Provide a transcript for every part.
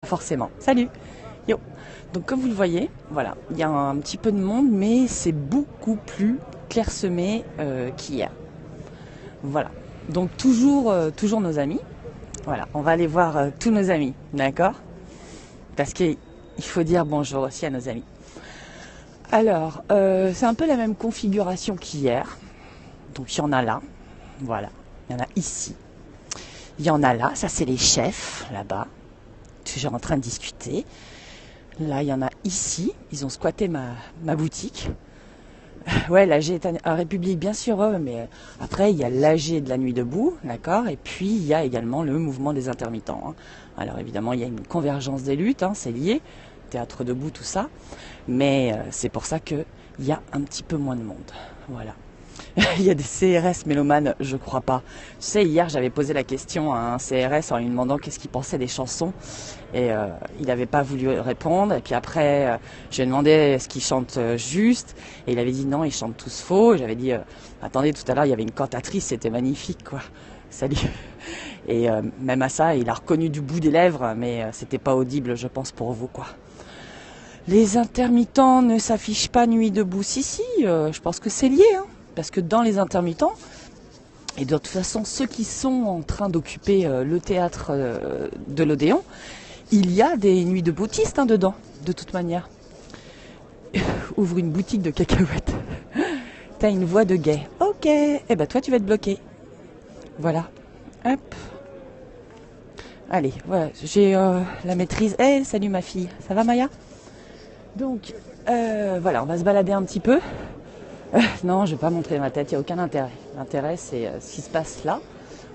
Forcément. Salut. Yo. Donc comme vous le voyez, voilà, il y a un petit peu de monde, mais c'est beaucoup plus clairsemé qu'hier. Voilà. Donc toujours nos amis. Voilà, on va aller voir tous nos amis, d'accord? Parce qu'il faut dire bonjour aussi à nos amis. Alors, c'est un peu la même configuration qu'hier. Donc il y en a là, voilà, il y en a ici. Il y en a là, ça c'est les chefs, là-bas. Toujours en train de discuter. Là, il y en a ici. Ils ont squatté ma boutique. Ouais, l'AG est en République, bien sûr, mais après, il y a l'AG de la nuit debout, d'accord? Et puis, il y a également le mouvement des intermittents. Hein. Alors, évidemment, il y a une convergence des luttes, hein, c'est lié. Théâtre debout, tout ça. Mais c'est pour ça qu'il y a un petit peu moins de monde. Voilà. Il y a des CRS mélomanes, je crois pas. Tu sais, hier, j'avais posé la question à un CRS en lui demandant qu'est-ce qu'il pensait des chansons. Et il n'avait pas voulu répondre. Et puis après, je lui ai demandé est-ce qu'il chante juste. Et il avait dit non, ils chantent tous faux. Et j'avais dit, attendez, tout à l'heure, il y avait une cantatrice, c'était magnifique, quoi. Salut. Et même à ça, il a reconnu du bout des lèvres, mais c'était pas audible, je pense, pour vous, quoi. Les intermittents ne s'affichent pas nuit debout. Si, je pense que c'est lié, hein. Parce que dans les intermittents, et de toute façon ceux qui sont en train d'occuper le théâtre de l'Odéon, il y a des nuits de boutistes dedans, de toute manière. Ouvre une boutique de cacahuètes. T'as une voix de gay. Ok, eh ben toi tu vas être bloqué. Voilà. Hop. Allez, voilà, j'ai la maîtrise. Eh, salut ma fille, ça va Maya? Donc, voilà, on va se balader un petit peu. Non, je vais pas montrer ma tête, il n'y a aucun intérêt. L'intérêt, c'est ce qui se passe là.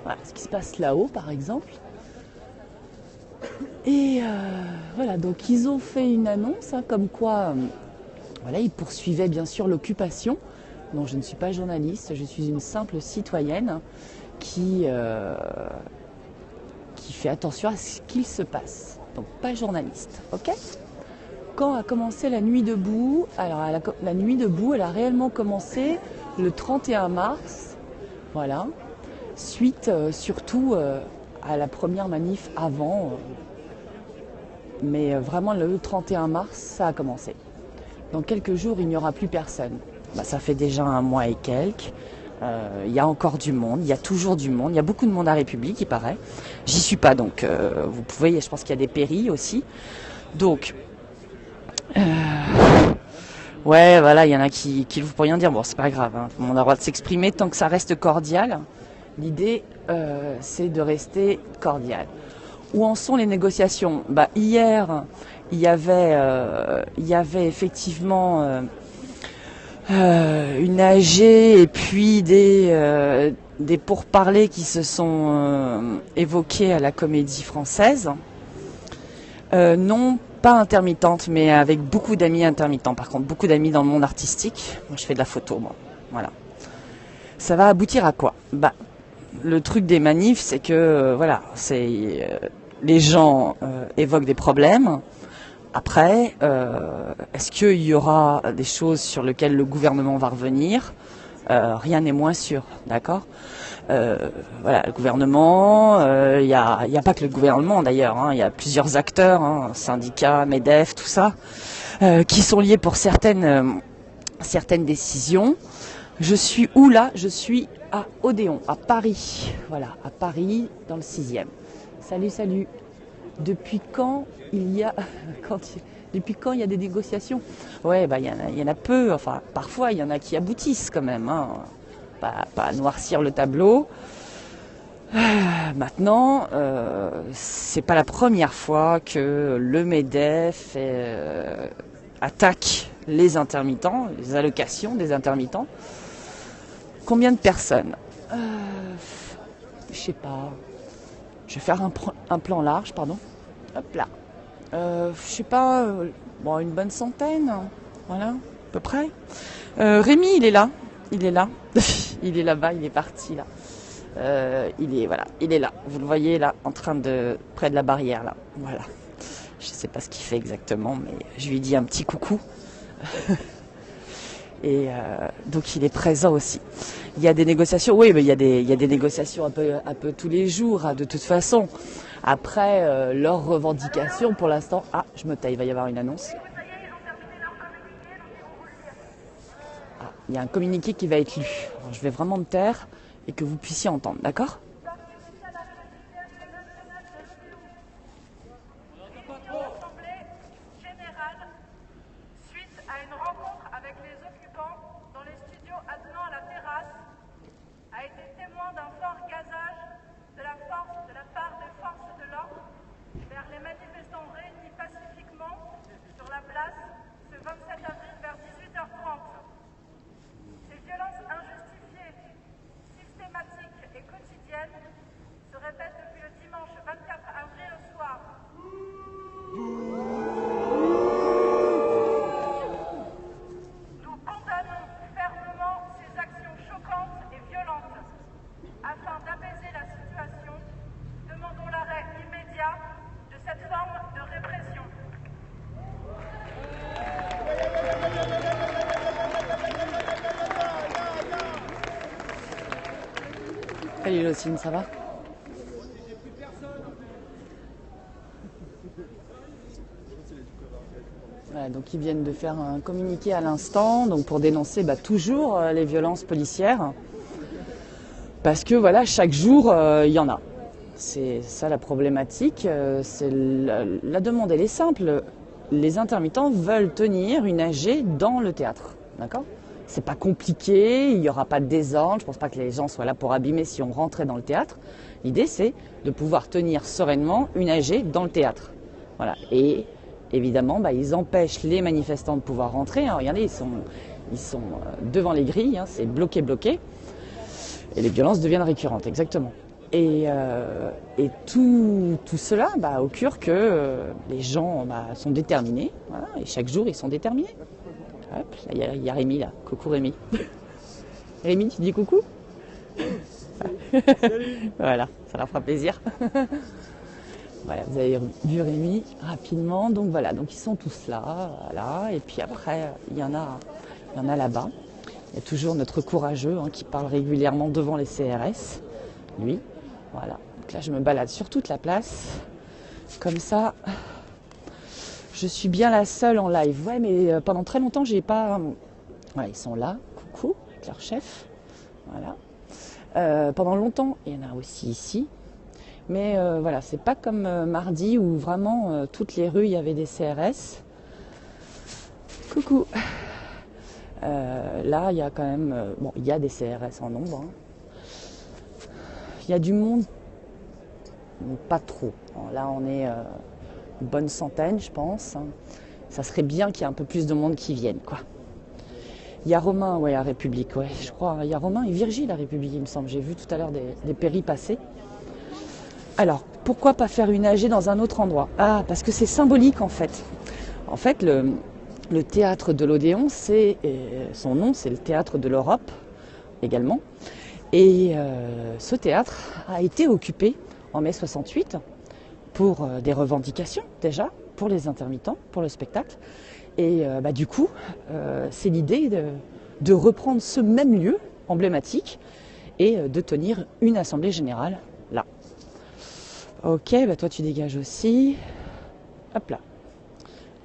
Voilà, ce qui se passe là-haut, par exemple. Et voilà, donc ils ont fait une annonce, hein, comme quoi, voilà, ils poursuivaient bien sûr l'occupation. Non, je ne suis pas journaliste, je suis une simple citoyenne qui fait attention à ce qu'il se passe. Donc pas journaliste, ok ? Quand a commencé la nuit debout? Alors la nuit debout, elle a réellement commencé le 31 mars, voilà, suite surtout à la première manif avant, mais vraiment le 31 mars, ça a commencé. Dans quelques jours, il n'y aura plus personne. Bah, ça fait déjà un mois et quelques. Il y a encore du monde, il y a toujours du monde, il y a beaucoup de monde à République, il paraît. J'y suis pas, donc vous pouvez, je pense qu'il y a des péris aussi. Donc, ouais, voilà, il y en a qui l'ouvrent pour rien dire. Bon, c'est pas grave, hein. On a le droit de s'exprimer tant que ça reste cordial. L'idée, c'est de rester cordial. Où en sont les négociations? Bah, hier, il y avait effectivement une AG et puis des pourparlers qui se sont évoqués à la Comédie Française. Non pas intermittente, mais avec beaucoup d'amis intermittents. Par contre, beaucoup d'amis dans le monde artistique. Moi, je fais de la photo, moi. Voilà. Ça va aboutir à quoi? Bah, le truc des manifs, c'est que, voilà, les gens évoquent des problèmes. Après, est-ce qu'il y aura des choses sur lesquelles le gouvernement va revenir? Rien n'est moins sûr, d'accord? Voilà, le gouvernement, il y a pas que le gouvernement d'ailleurs, hein, il y a plusieurs acteurs, hein, syndicats, MEDEF, tout ça, qui sont liés pour certaines décisions. Je suis où là? Je suis à Odéon, à Paris. Voilà, à Paris, dans le 6e. Salut. Depuis quand il y a depuis quand il y a des négociations? Ouais, bah il y en a peu. Enfin, parfois il y en a qui aboutissent quand même. Hein. Pas noircir le tableau. Maintenant, c'est pas la première fois que le MEDEF attaque les intermittents, les allocations des intermittents. Combien de personnes? Je sais pas. Je vais faire un plan large, pardon. Hop là. Je sais pas, bon, une bonne centaine. Voilà, à peu près. Rémi, il est là. Il est là. Il est là-bas, il est parti là. Il est là. Vous le voyez là, près de la barrière là. Voilà. Je sais pas ce qu'il fait exactement, mais je lui dis un petit coucou. Et donc il est présent aussi. Il y a des négociations, oui, mais il y a des négociations un peu tous les jours, hein, de toute façon. Après, leurs revendications, pour l'instant... Ah, je me tais, il va y avoir une annonce. Ah, il y a un communiqué qui va être lu. Alors, je vais vraiment me taire et que vous puissiez entendre, d'accord ? Salut Locine, ça va ? Voilà, donc ils viennent de faire un communiqué à l'instant, donc pour dénoncer toujours les violences policières, parce que voilà, chaque jour il y en a. C'est ça la problématique. C'est la demande elle est simple. Les intermittents veulent tenir une AG dans le théâtre, d'accord ? C'est pas compliqué, il n'y aura pas de désordre, je pense pas que les gens soient là pour abîmer si on rentrait dans le théâtre. L'idée c'est de pouvoir tenir sereinement une AG dans le théâtre. Voilà. Et évidemment, ils empêchent les manifestants de pouvoir rentrer. Hein. Regardez, ils sont devant les grilles, hein, c'est bloqué. Et les violences deviennent récurrentes, exactement. Et tout cela occure que les gens sont déterminés. Voilà, et chaque jour, ils sont déterminés. Hop, il y a Rémi là. Coucou Rémi. Rémi, tu dis coucou ? Voilà, ça leur fera plaisir. Voilà, vous avez vu Rémi rapidement. Donc voilà, donc ils sont tous là, voilà. Et puis après, il y en a là-bas. Il y a toujours notre courageux qui parle régulièrement devant les CRS. Lui, voilà. Donc là, je me balade sur toute la place. Comme ça, je suis bien la seule en live. Ouais, mais pendant très longtemps, j'ai pas... Voilà, ils sont là. Coucou, avec leur chef. Voilà. Pendant longtemps, il y en a aussi ici. Mais voilà, c'est pas comme mardi où vraiment toutes les rues, il y avait des CRS. Coucou. Là, il y a quand même... il y a des CRS en nombre. Il y a du monde, mais pas trop. Alors là, on est une bonne centaine, je pense. Ça serait bien qu'il y ait un peu plus de monde qui vienne, quoi. Il y a Romain, à République, je crois. Il y a Romain et Virgile à République, il me semble. J'ai vu tout à l'heure des péris passer. Alors, pourquoi pas faire une AG dans un autre endroit ? Ah, parce que c'est symbolique, en fait. En fait, le théâtre de l'Odéon, son nom, c'est le théâtre de l'Europe, également. Et ce théâtre a été occupé en mai 68 pour des revendications, déjà, pour les intermittents, pour le spectacle. Et du coup, c'est l'idée de reprendre ce même lieu emblématique et de tenir une assemblée générale là. Ok, toi tu dégages aussi. Hop là.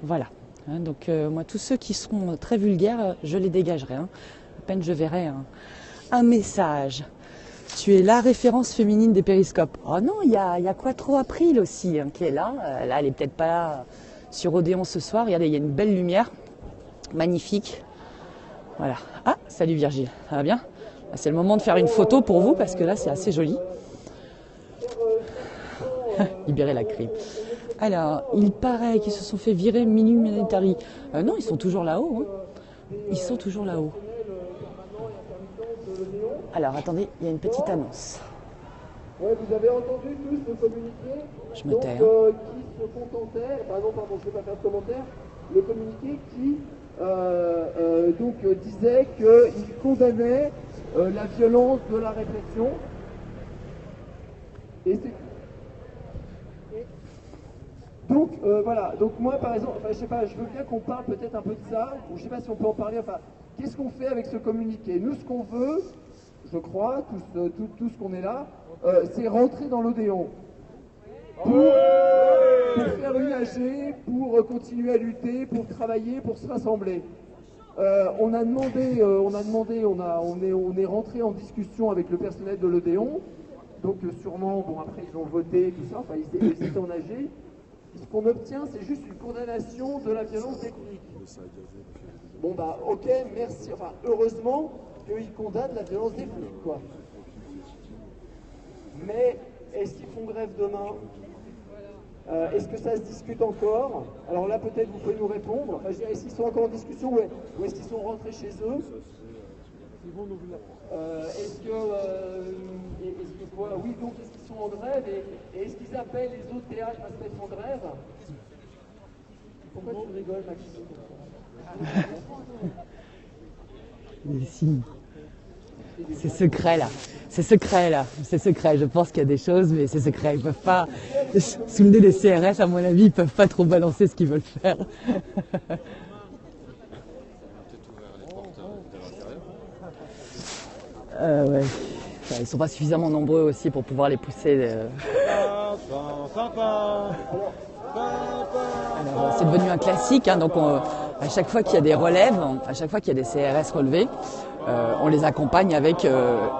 Voilà. Donc moi, tous ceux qui seront très vulgaires, je les dégagerai. À peine je verrai un message. Tu es la référence féminine des périscopes. Oh non, il y a Quattro April aussi qui est là. Là, elle est peut-être pas là sur Odéon ce soir. Regardez, il y a une belle lumière. Magnifique. Voilà. Ah, salut Virgile. Ça va bien ? C'est le moment de faire une photo pour vous parce que là, c'est assez joli. Libérer la crime. Alors, il paraît qu'ils se sont fait virer Military. Non, ils sont toujours là-haut. Ils sont toujours là-haut. Alors, attendez, il y a une petite annonce. Ouais, vous avez entendu tous le communiqué. Je me tais. Qui se contentait, pardon, je ne vais pas faire de commentaire, le communiqué qui disait qu'il condamnait la violence de la répression. Et c'est... Donc voilà, donc moi par exemple, je sais pas, je veux bien qu'on parle peut-être un peu de ça, ou je sais pas si on peut en parler, qu'est-ce qu'on fait avec ce communiqué ? Nous, ce qu'on veut, je crois, tous ce qu'on est là, c'est rentrer dans l'Odéon. pour faire une AG, pour continuer à lutter, pour travailler, pour se rassembler. On est rentré en discussion avec le personnel de l'Odéon, donc sûrement, bon après ils ont voté, tout ça, enfin ils étaient en AG. Ce qu'on obtient, c'est juste une condamnation de la violence des flics. Bon bah ok, merci, enfin heureusement qu'ils condamnent la violence des flics, quoi. Mais est-ce qu'ils font grève demain? Est-ce que ça se discute encore? Alors là, peut-être vous pouvez nous répondre. Enfin, est-ce qu'ils sont encore en discussion ou est-ce qu'ils sont rentrés chez eux? Est-ce que quoi? Oui, donc est-ce qu'ils sont en grève et est-ce qu'ils appellent les autres théâtres à se mettre en grève? Pourquoi tu rigoles, Maxime? Mais si. C'est secret là. C'est secret là. C'est secret. Je pense qu'il y a des choses, mais c'est secret. Ils peuvent pas. Sous le nez des CRS, à mon avis, ils peuvent pas trop balancer ce qu'ils veulent faire. Ouais. Enfin, ils sont pas suffisamment nombreux aussi pour pouvoir les pousser. Alors, c'est devenu un classique, hein, donc à chaque fois qu'il y a des relèves, à chaque fois qu'il y a des CRS relevés, on les accompagne avec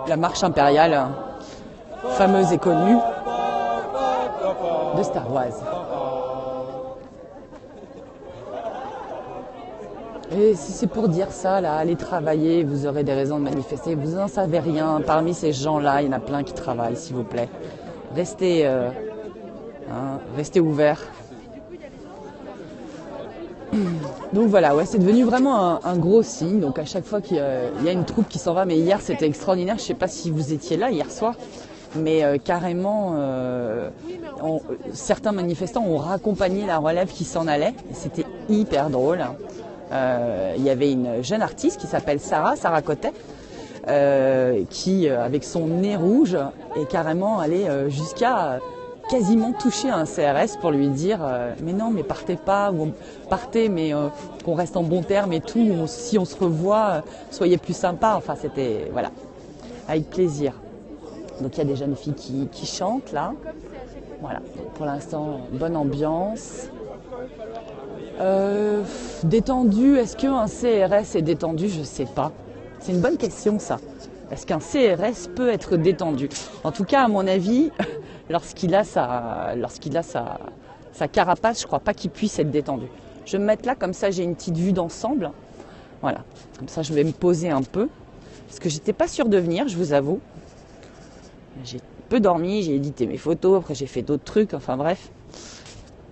la marche impériale, fameuse et connue, de Star Wars. Et si c'est pour dire ça, là, allez travailler, vous aurez des raisons de manifester, vous n'en savez rien. Parmi ces gens-là, il y en a plein qui travaillent, s'il vous plaît. Restez ouverts. Donc voilà, ouais, c'est devenu vraiment un gros signe. Donc à chaque fois qu'il y a une troupe qui s'en va, mais hier c'était extraordinaire. Je ne sais pas si vous étiez là hier soir, mais carrément, certains manifestants ont raccompagné la relève qui s'en allait. C'était hyper drôle. Il y avait une jeune artiste qui s'appelle Sarah Cotet, qui, avec son nez rouge, est carrément allée jusqu'à quasiment toucher un CRS pour lui dire mais non, mais partez pas, ou partez, mais qu'on reste en bon terme et tout, si on se revoit, soyez plus sympa. Enfin, c'était, voilà, avec plaisir. Donc il y a des jeunes filles qui chantent là. Voilà, donc, pour l'instant, bonne ambiance. Détendu, est-ce qu'un CRS est détendu? Je sais pas. C'est une bonne question ça. Est-ce qu'un CRS peut être détendu? En tout cas, à mon avis, lorsqu'il a sa carapace, je crois pas qu'il puisse être détendu. Je vais me mettre là, comme ça j'ai une petite vue d'ensemble. Voilà, comme ça je vais me poser un peu. Parce que j'étais pas sûre de venir, je vous avoue. J'ai peu dormi, j'ai édité mes photos, après j'ai fait d'autres trucs, enfin bref.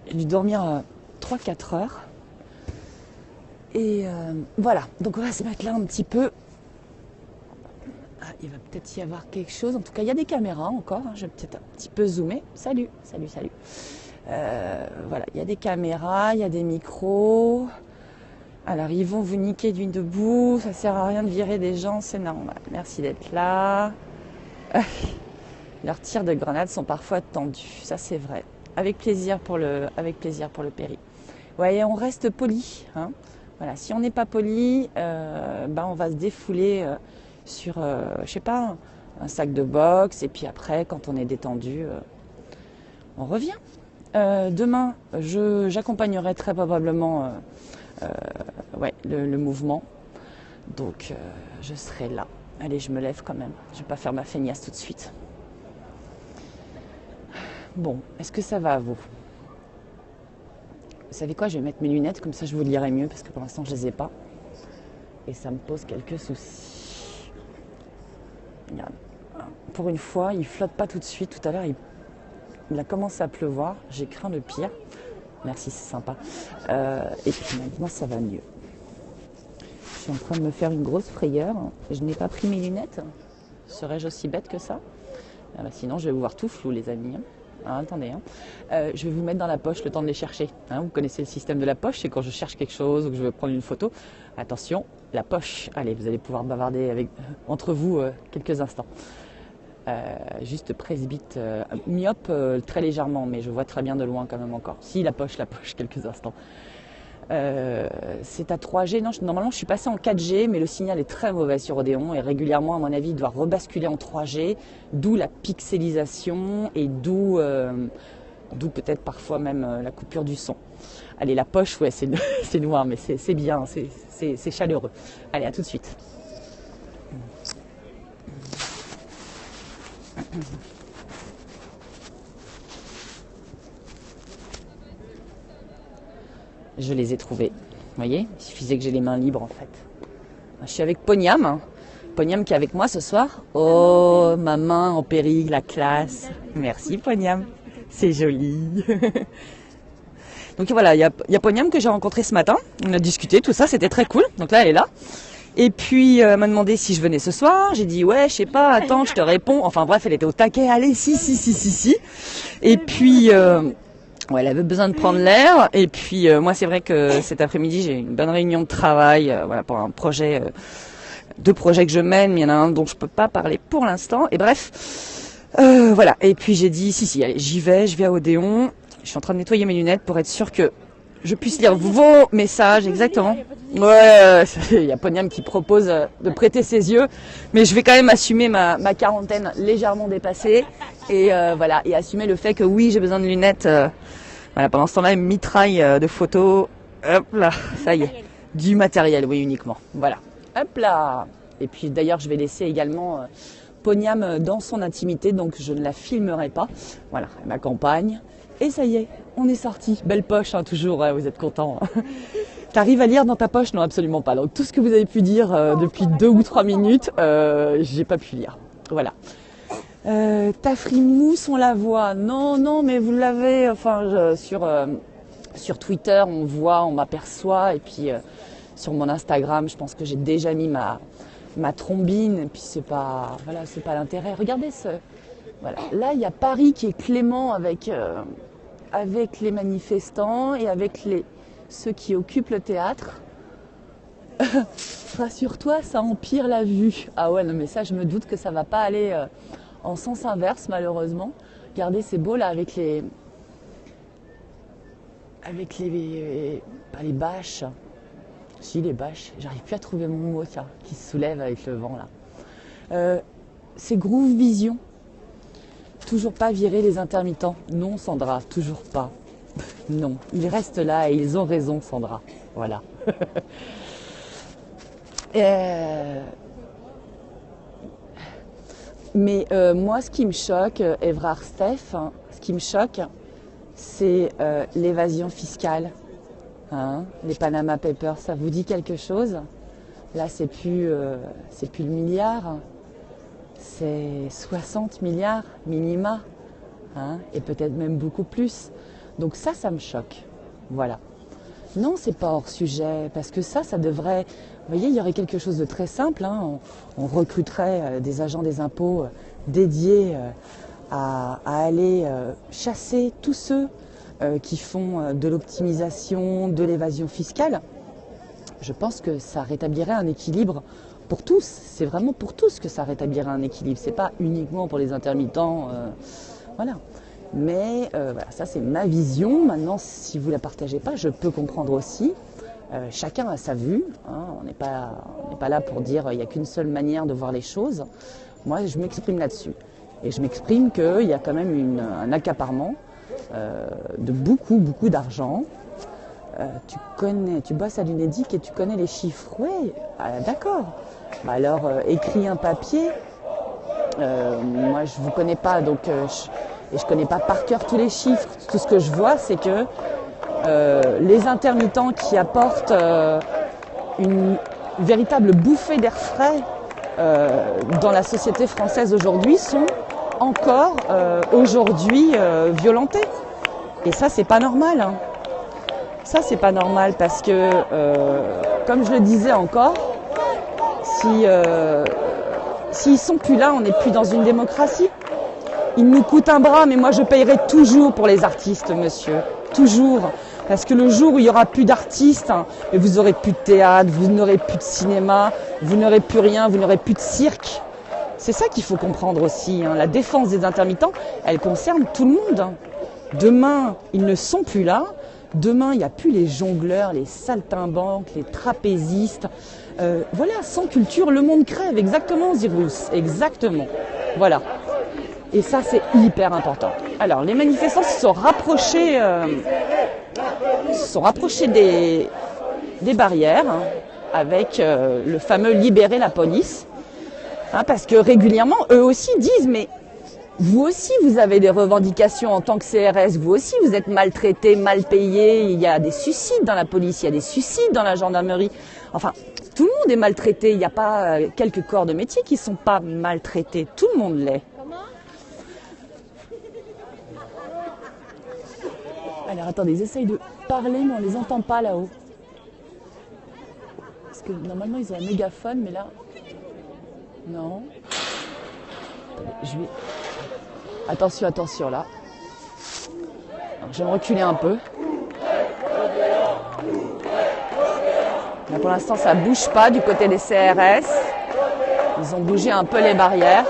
J'ai dû dormir 3-4 heures. Et voilà, donc on va se mettre là un petit peu. Ah, il va peut-être y avoir quelque chose. En tout cas, il y a des caméras encore. Je vais peut-être un petit peu zoomer. Salut. Voilà, il y a des caméras, il y a des micros. Alors, ils vont vous niquer d'une debout. Ça sert à rien de virer des gens, c'est normal. Merci d'être là. Leurs tirs de grenades sont parfois tendus. Ça, c'est vrai. Avec plaisir pour le péri. Ouais, on reste poli. Hein. Voilà, si on n'est pas poli, on va se défouler sur, je sais pas, un sac de boxe. Et puis après, quand on est détendu, on revient. Demain, j'accompagnerai très probablement le mouvement. Donc, je serai là. Allez, je me lève quand même. Je ne vais pas faire ma feignasse tout de suite. Bon, est-ce que ça va à vous? Vous savez quoi, je vais mettre mes lunettes, comme ça je vous lirai mieux, parce que pour l'instant je les ai pas. Et ça me pose quelques soucis. Regarde. Pour une fois, il flotte pas tout de suite. Tout à l'heure, il a commencé à pleuvoir. J'ai craint le pire. Merci, c'est sympa. Et puis maintenant, ça va mieux. Je suis en train de me faire une grosse frayeur. Je n'ai pas pris mes lunettes. Serais-je aussi bête que ça? Sinon, je vais vous voir tout flou, les amis. Attendez, je vais vous mettre dans la poche le temps de les chercher. Vous connaissez le système de la poche, c'est quand je cherche quelque chose ou que je veux prendre une photo. Attention, la poche. Allez, vous allez pouvoir bavarder entre vous quelques instants. Juste presbyte, myope très légèrement, mais je vois très bien de loin quand même encore. Si, la poche, quelques instants. C'est à 3G. Non, normalement, je suis passé en 4G, mais le signal est très mauvais sur Odéon et régulièrement, à mon avis, il doit rebasculer en 3G, d'où la pixelisation et d'où D'où peut-être parfois même la coupure du son. Allez, la poche, ouais, c'est noir, mais c'est bien, c'est chaleureux. Allez, à tout de suite. Je les ai trouvés. Vous voyez, il suffisait que j'ai les mains libres en fait. Je suis avec Poniam. Poniam qui est avec moi ce soir. Oh, ma main en péril, la classe. Merci Poniam. C'est joli. Donc voilà, il y a Poniam que j'ai rencontré ce matin. On a discuté, tout ça, c'était très cool. Donc là, elle est là. Et puis, elle m'a demandé si je venais ce soir. J'ai dit, ouais, je sais pas, attends, je te réponds. Enfin bref, elle était au taquet. Allez, si. Et puis, ouais, elle avait besoin de prendre l'air. Et puis, moi, c'est vrai que cet après-midi, j'ai une bonne réunion de travail voilà, pour un projet, deux projets que je mène. Mais il y en a un dont je peux pas parler pour l'instant. Et bref, voilà. Et puis, j'ai dit, si, allez, j'y vais, je vais à Odéon. Je suis en train de nettoyer mes lunettes pour être sûre que je puisse lire vos messages, exactement. Ouais, il y a Poniam qui propose de prêter ses yeux, mais je vais quand même assumer ma quarantaine légèrement dépassée et voilà, et assumer le fait que oui, j'ai besoin de lunettes. Voilà, pendant ce temps-là, une mitraille de photos. Hop là, ça y est, du matériel, oui, uniquement. Voilà, hop là. Et puis d'ailleurs, je vais laisser également Poniam dans son intimité, donc je ne la filmerai pas. Voilà, elle m'accompagne. Et ça y est, on est sorti. Belle poche, hein, toujours, ouais, vous êtes contents. T'arrives à lire dans ta poche? Non, absolument pas. Donc tout ce que vous avez pu dire depuis 2 ou 3 minutes, j'ai pas pu lire. Voilà. Ta frimousse, on la voit. Non, mais vous l'avez. Enfin, sur Twitter, on voit, on m'aperçoit. Et puis sur mon Instagram, je pense que j'ai déjà mis ma trombine. Et puis c'est pas l'intérêt. Regardez ce. Voilà. Là, il y a Paris qui est clément avec les manifestants et avec ceux qui occupent le théâtre. Rassure-toi, ça empire la vue. Ah ouais, non mais ça, je me doute que ça va pas aller en sens inverse, malheureusement. Regardez, c'est beau là avec les pas les bâches. Si, les bâches. J'arrive plus à trouver mon mot, tiens, qui se soulève avec le vent là. C'est Groove Vision. Toujours pas virer les intermittents. Non, Sandra, toujours pas. Non, ils restent là et ils ont raison, Sandra. Voilà. Mais moi, ce qui me choque, Evrard Steph, ce qui me choque, c'est l'évasion fiscale. Hein, les Panama Papers, ça vous dit quelque chose? Là, c'est plus le milliard. C'est 60 milliards minima, hein, et peut-être même beaucoup plus. Donc ça me choque. Voilà. Non, c'est pas hors sujet, parce que ça devrait... Vous voyez, il y aurait quelque chose de très simple. Hein, on recruterait des agents des impôts dédiés à aller chasser tous ceux qui font de l'optimisation, de l'évasion fiscale. Je pense que ça rétablirait un équilibre pour tous, c'est vraiment pour tous que ça rétablirait un équilibre. C'est pas uniquement pour les intermittents, voilà. Mais voilà, ça c'est ma vision. Maintenant, si vous la partagez pas, je peux comprendre aussi. Chacun a sa vue. Hein. On n'est pas là pour dire il n'y a qu'une seule manière de voir les choses. Moi, je m'exprime là-dessus, et je m'exprime qu'il y a quand même un accaparement de beaucoup d'argent. Tu bosses à l'Unédic et tu connais les chiffres. Oui, d'accord. Bah alors, écris un papier. Moi, je vous connais pas, donc je connais pas par cœur tous les chiffres. Tout ce que je vois, c'est que les intermittents qui apportent une véritable bouffée d'air frais dans la société française aujourd'hui sont encore aujourd'hui violentés. Et ça, c'est pas normal. Hein. Ça, c'est pas normal parce que, comme je le disais encore, s'ils sont plus là, on n'est plus dans une démocratie. Ils nous coûtent un bras, mais moi je payerai toujours pour les artistes, monsieur. Toujours. Parce que le jour où il n'y aura plus d'artistes, hein, mais vous n'aurez plus de théâtre, vous n'aurez plus de cinéma, vous n'aurez plus rien, vous n'aurez plus de cirque. C'est ça qu'il faut comprendre aussi. Hein. La défense des intermittents, elle concerne tout le monde. Hein. Demain, ils ne sont plus là. Demain, il n'y a plus les jongleurs, les saltimbanques, les trapézistes. Voilà, sans culture, le monde crève. Exactement, Zirous. Exactement. Voilà. Et ça, c'est hyper important. Alors, les manifestants se sont rapprochés des barrières, hein, avec le fameux libérer la police. Hein, parce que régulièrement, eux aussi disent, mais vous aussi, vous avez des revendications en tant que CRS. Vous aussi, vous êtes maltraités, mal payés. Il y a des suicides dans la police, il y a des suicides dans la gendarmerie. Enfin, tout le monde est maltraité. Il n'y a pas quelques corps de métier qui ne sont pas maltraités. Tout le monde l'est. Alors, attendez, ils essayent de parler, mais on ne les entend pas là-haut. Parce que normalement, ils ont un mégaphone, mais là... Non. Je vais... Attention, attention, là. Alors, je vais me reculer un peu. Là, pour l'instant, ça ne bouge pas du côté des CRS. Ils ont bougé un peu les barrières.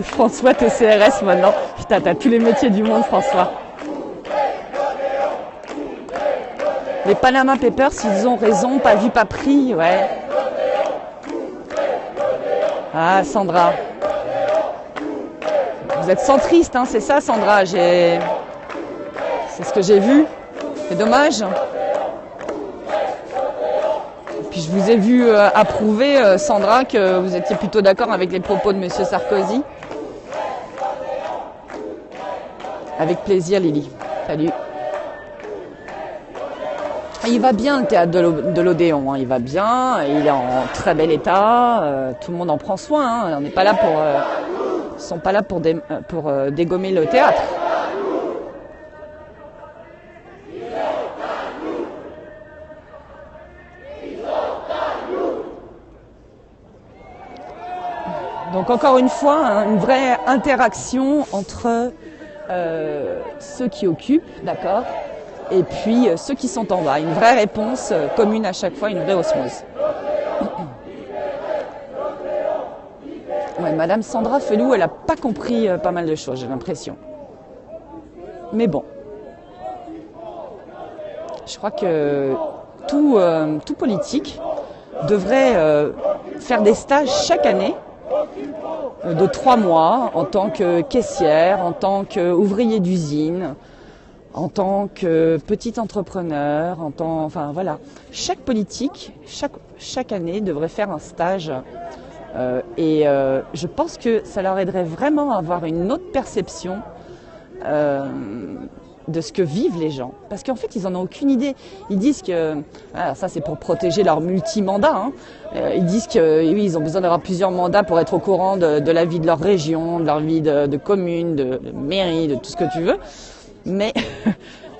François, t'es CRS maintenant. Putain, t'as tous les métiers du monde, François. Les Panama Papers, ils ont raison, pas vu, pas pris, ouais. Ah, Sandra. Vous êtes centriste, hein, c'est ça, Sandra. C'est ce que j'ai vu. C'est dommage. Et puis je vous ai vu approuver, Sandra, que vous étiez plutôt d'accord avec les propos de M. Sarkozy. Avec plaisir, Lily. Salut. Il va bien, le théâtre de l'Odéon, hein. Il va bien, il est en très bel état, tout le monde en prend soin, hein. On n'est pas là pour, ils sont pas là pour dégommer le théâtre. Donc encore une fois, hein, une vraie interaction entre ceux qui occupent, d'accord, et puis ceux qui sont en bas. Une vraie réponse commune à chaque fois, une vraie osmose. Ouais, Madame Sandra Felou, elle n'a pas compris pas mal de choses, j'ai l'impression. Mais bon. Je crois que tout politique devrait faire des stages chaque année de 3 mois en tant que caissière, en tant qu'ouvrier d'usine, en tant que petit entrepreneur, enfin voilà. Chaque politique, chaque année devrait faire un stage et je pense que ça leur aiderait vraiment à avoir une autre perception de ce que vivent les gens. Parce qu'en fait, ils n'en ont aucune idée. Ils disent que, alors ça c'est pour protéger leur multi-mandat, hein. Ils disent que oui, ils ont besoin d'avoir plusieurs mandats pour être au courant de la vie de leur région, de leur vie de commune, de mairie, de tout ce que tu veux. Mais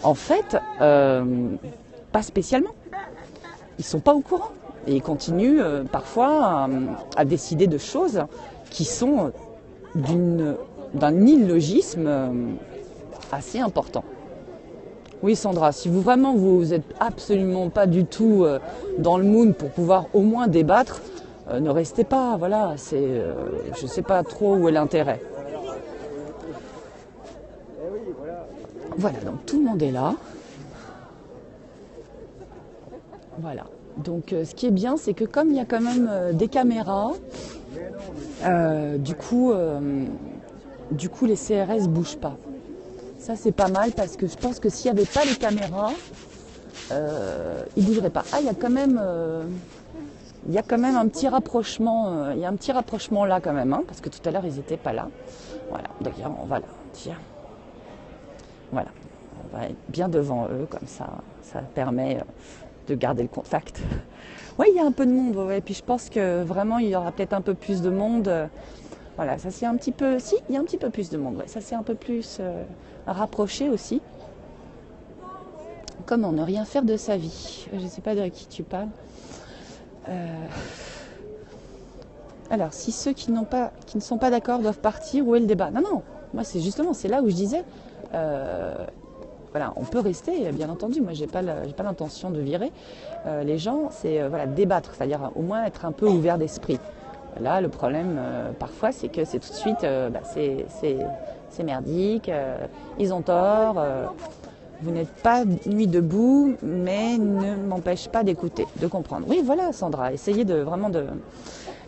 en fait, pas spécialement. Ils sont pas au courant. Et ils continuent parfois à décider de choses qui sont d'un illogisme assez important. Oui, Sandra, si vous êtes absolument pas du tout dans le mood pour pouvoir au moins débattre, ne restez pas. Voilà, je sais pas trop où est l'intérêt. Voilà, donc tout le monde est là. Voilà. Donc ce qui est bien, c'est que comme il y a quand même des caméras, du coup les CRS bougent pas. Ça c'est pas mal parce que je pense que s'il n'y avait pas les caméras, ils bougeraient pas. Ah, il y a quand même un petit rapprochement. Il y a un petit rapprochement là quand même, hein, parce que tout à l'heure ils n'étaient pas là. Voilà. D'ailleurs, on va là. Tiens. Voilà. On va être bien devant eux comme ça. Ça permet de garder le contact. Oui, il y a un peu de monde. Ouais. Et puis je pense que vraiment il y aura peut-être un peu plus de monde. Voilà, ça c'est un petit peu. Si, il y a un petit peu plus de monde. Ouais. Ça c'est un peu plus rapproché aussi. Comment ne rien faire de sa vie? Je ne sais pas de qui tu parles. Alors, si ceux qui ne sont pas d'accord doivent partir, où est le débat? Non. Moi c'est là où je disais. Voilà, on peut rester, bien entendu. Moi, j'ai pas l'intention de virer les gens. C'est débattre, c'est-à-dire au moins être un peu ouvert d'esprit. Là, le problème, parfois, c'est que c'est tout de suite, c'est merdique. Ils ont tort. Vous n'êtes pas nuit debout, mais ne m'empêche pas d'écouter, de comprendre. Oui, voilà, Sandra. Essayez vraiment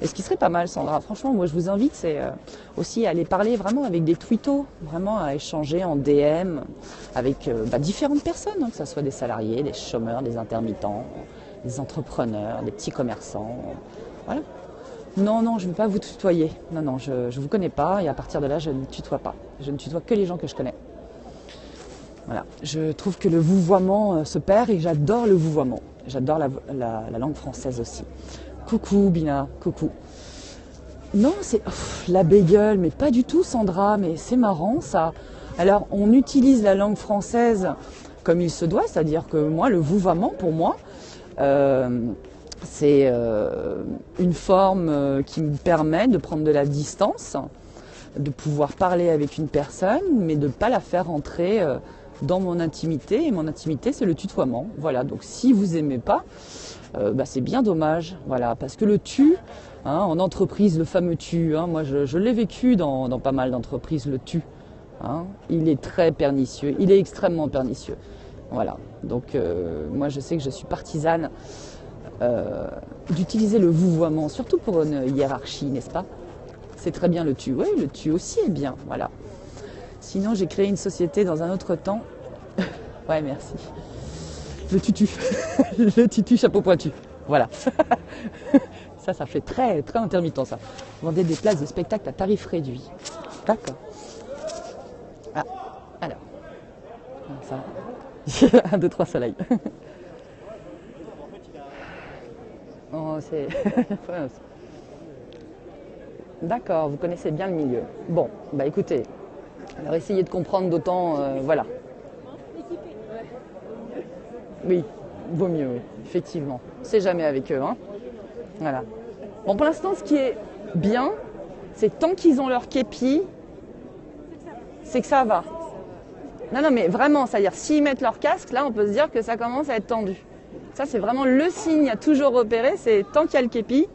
Et ce qui serait pas mal, Sandra, franchement, moi je vous invite, c'est aussi à aller parler vraiment avec des twittos, vraiment à échanger en DM avec différentes personnes, hein, que ce soit des salariés, des chômeurs, des intermittents, des entrepreneurs, des petits commerçants. Voilà. Non, non, je ne vais pas vous tutoyer. Non, non, je ne vous connais pas et à partir de là, je ne tutoie pas. Je ne tutoie que les gens que je connais. Voilà. Je trouve que le vouvoiement se perd et j'adore le vouvoiement. J'adore la langue française aussi. Coucou Bina, coucou. Non, c'est la bégueule, mais pas du tout Sandra, mais c'est marrant ça. Alors, on utilise la langue française comme il se doit, c'est-à-dire que moi, le vouvoiement, pour moi, c'est une forme qui me permet de prendre de la distance, de pouvoir parler avec une personne, mais de ne pas la faire entrer dans mon intimité. Et mon intimité, c'est le tutoiement. Voilà, donc si vous n'aimez pas, c'est bien dommage. Voilà, parce que le tu, hein, en entreprise, le fameux tu, hein, moi je l'ai vécu dans pas mal d'entreprises, le tu. Hein, il est très pernicieux, il est extrêmement pernicieux. Voilà, donc moi je sais que je suis partisane d'utiliser le vouvoiement, surtout pour une hiérarchie, n'est-ce pas? C'est très bien le tu, oui, le tu aussi est bien, voilà. Sinon, j'ai créé une société dans un autre temps. Ouais, merci. Le tutu, le tutu chapeau pointu, voilà. Ça fait très, très intermittent ça. Vous vendez des places de spectacle à tarif réduit. D'accord. Ah, alors. Ça va. 1, 2, 3 soleils. Oh, c'est... D'accord, vous connaissez bien le milieu. Bon, bah écoutez, alors essayez de comprendre d'autant, voilà. Oui, vaut mieux, oui, effectivement. On ne sait jamais avec eux, hein. Voilà. Bon, pour l'instant, ce qui est bien, c'est que tant qu'ils ont leur képi, c'est que ça va. Non, non, mais vraiment, c'est-à-dire, s'ils mettent leur casque, là, on peut se dire que ça commence à être tendu. Ça, c'est vraiment le signe à toujours repérer, c'est tant qu'il y a le képi,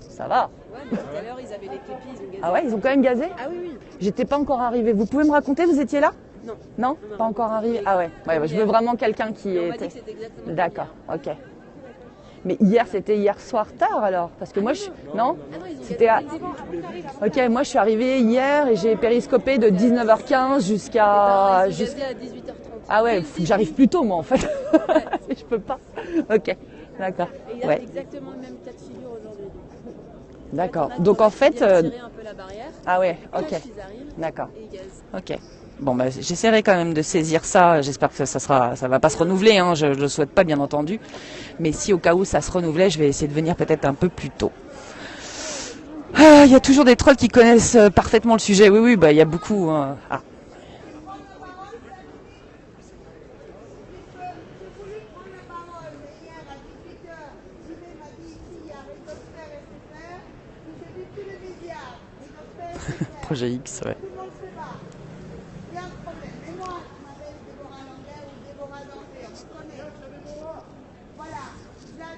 ça va. Ouais, mais tout à l'heure, ils avaient les képis, ils ont gazé. Ah ouais, ils ont quand même gazé? Ah oui, oui. J'étais pas encore arrivée. Vous pouvez me raconter, vous étiez là? Non. Non, Non, pas encore arrivé. mais- Ah ouais, je veux vraiment quelqu'un qui On m'a dit était... que c'était exactement comme D'accord, hier. ok. Mais hier, c'était hier soir tard alors? Parce que moi, je... Non? Ah non, ils ont C'était à... gazé avant qu'on arrive. Ok, moi je suis arrivée hier et j'ai périscopé de 19h15 jusqu'à... Ils ont gazé à 18h30. Ah ouais, faut que j'arrive plus tôt moi en fait. Je peux pas. Ok, d'accord. Et il y a Ouais, exactement le même cas de figure aujourd'hui. d'accord. On a Donc en fait... tirer un peu la barrière. Ah ouais, Là, ok, ils arrivent d'accord. et ils gazent. Ok. Bon, bah, j'essaierai quand même de saisir ça. J'espère que ça va pas se renouveler. Hein. Je le souhaite pas, bien entendu. Mais si au cas où ça se renouvelait, je vais essayer de venir peut-être un peu plus tôt. Ah, il y a toujours des trolls qui connaissent parfaitement le sujet. Oui, oui, bah, il y a beaucoup. Hein. Ah. Projet X, ouais. Tout le monde se bat. Il y a un problème. Et moi, je m'appelle Déborah Langlais ou Déborah Langlais, on se connaît. Voilà.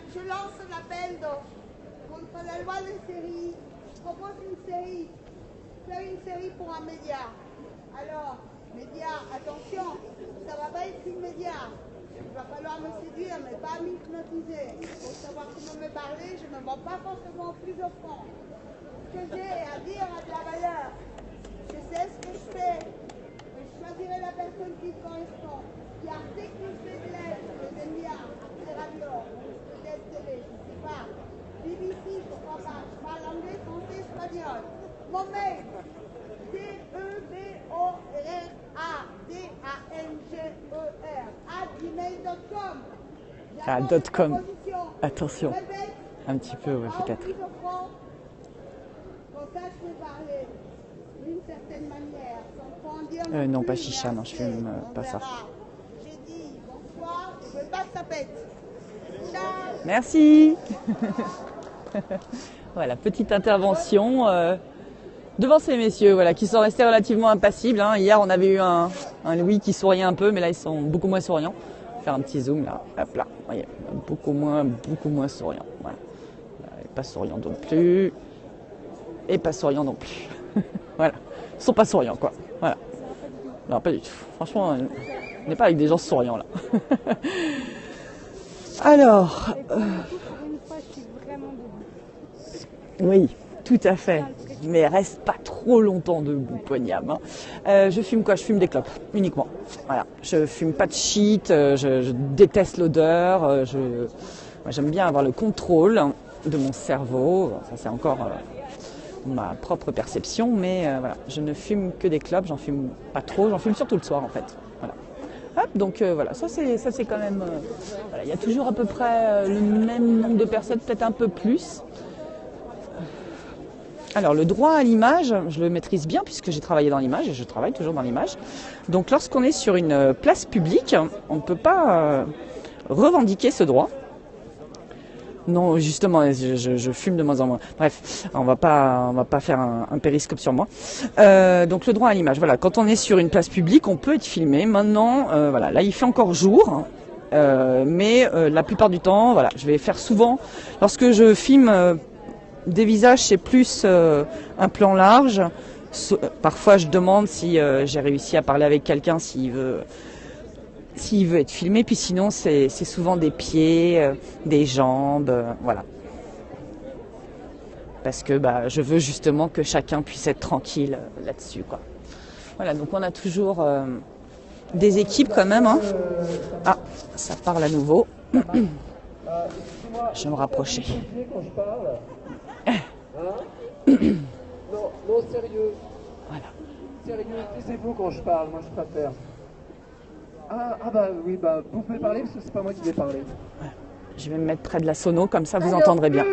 Je lance un appel contre la loi des séries. Je propose une série. Faire une série pour un média. Alors, média, attention, ça va pas être immédiat. Il va falloir me séduire, mais pas m'hypnotiser. Pour savoir comment me parler, je ne me vends pas forcément plus au fond. Ce que j'ai à dire a de la valeur. Je sais ce que je fais. Je choisirai la personne qui correspond. Il y a Arte qui fait de l'aide, des milliards, des radios, peut-être télé, je ne sais pas. BBC, je ne crois pas. Je parle anglais, français, espagnol. Mon mail, deborah.danger@gmail.com. Ah, .com. Attention. Un petit peu, ouais, peut-être. Pour ça, je peux parler d'une certaine manière. Sans en dire Non, plus, pas chicha, mais non, je fume on pas ça. verra. J'ai dit bonsoir, je veux pas que ça pète. Ciao. Merci. Voilà, petite intervention devant ces messieurs, voilà, qui sont restés relativement impassibles. Hein. Hier, on avait eu un Louis qui souriait un peu, mais là, ils sont beaucoup moins souriants. Faire un petit zoom là, hop là, voyez, beaucoup moins souriants. Voilà. Et pas souriants non plus, et pas souriants non plus. Voilà, ils sont pas souriants quoi. Voilà. Non, pas du tout. Franchement, on n'est pas avec des gens souriants là. Alors. Pour une fois, je suis vraiment debout. Oui, tout à fait. Mais reste pas trop longtemps debout, poignard. Hein. Je fume quoi? Je fume des clopes, uniquement. Voilà. Je fume pas de shit, je déteste l'odeur. Moi, j'aime bien avoir le contrôle de mon cerveau. Ça, c'est encore ma propre perception, mais voilà. Je ne fume que des clopes, j'en fume pas trop, j'en fume surtout le soir, en fait. Voilà. Hop, donc voilà, ça c'est quand même... voilà. Il y a toujours à peu près le même nombre de personnes, peut-être un peu plus. Alors le droit à l'image, je le maîtrise bien puisque j'ai travaillé dans l'image et je travaille toujours dans l'image. Donc lorsqu'on est sur une place publique, on ne peut pas revendiquer ce droit. Non, justement, je fume de moins en moins. Bref, on va pas faire un périscope sur moi. Donc le droit à l'image, voilà. Quand on est sur une place publique, on peut être filmé. Maintenant, voilà, là il fait encore jour, mais la plupart du temps, voilà, je vais faire souvent lorsque je filme. Des visages, c'est plus un plan large. Parfois, je demande si j'ai réussi à parler avec quelqu'un, s'il veut être filmé. Puis sinon, c'est souvent des pieds, des jambes, voilà. Parce que je veux justement que chacun puisse être tranquille là-dessus, quoi. Voilà, donc on a toujours des équipes quand même. Hein. Ah, ça parle à nouveau. Je vais me rapprocher. Non, sérieux. Voilà. Sérieux, taisez-vous quand je parle, moi je préfère. Oui, vous pouvez parler parce que c'est pas moi qui vais parler. Je vais me mettre près de la sono, comme ça vous entendrez bien.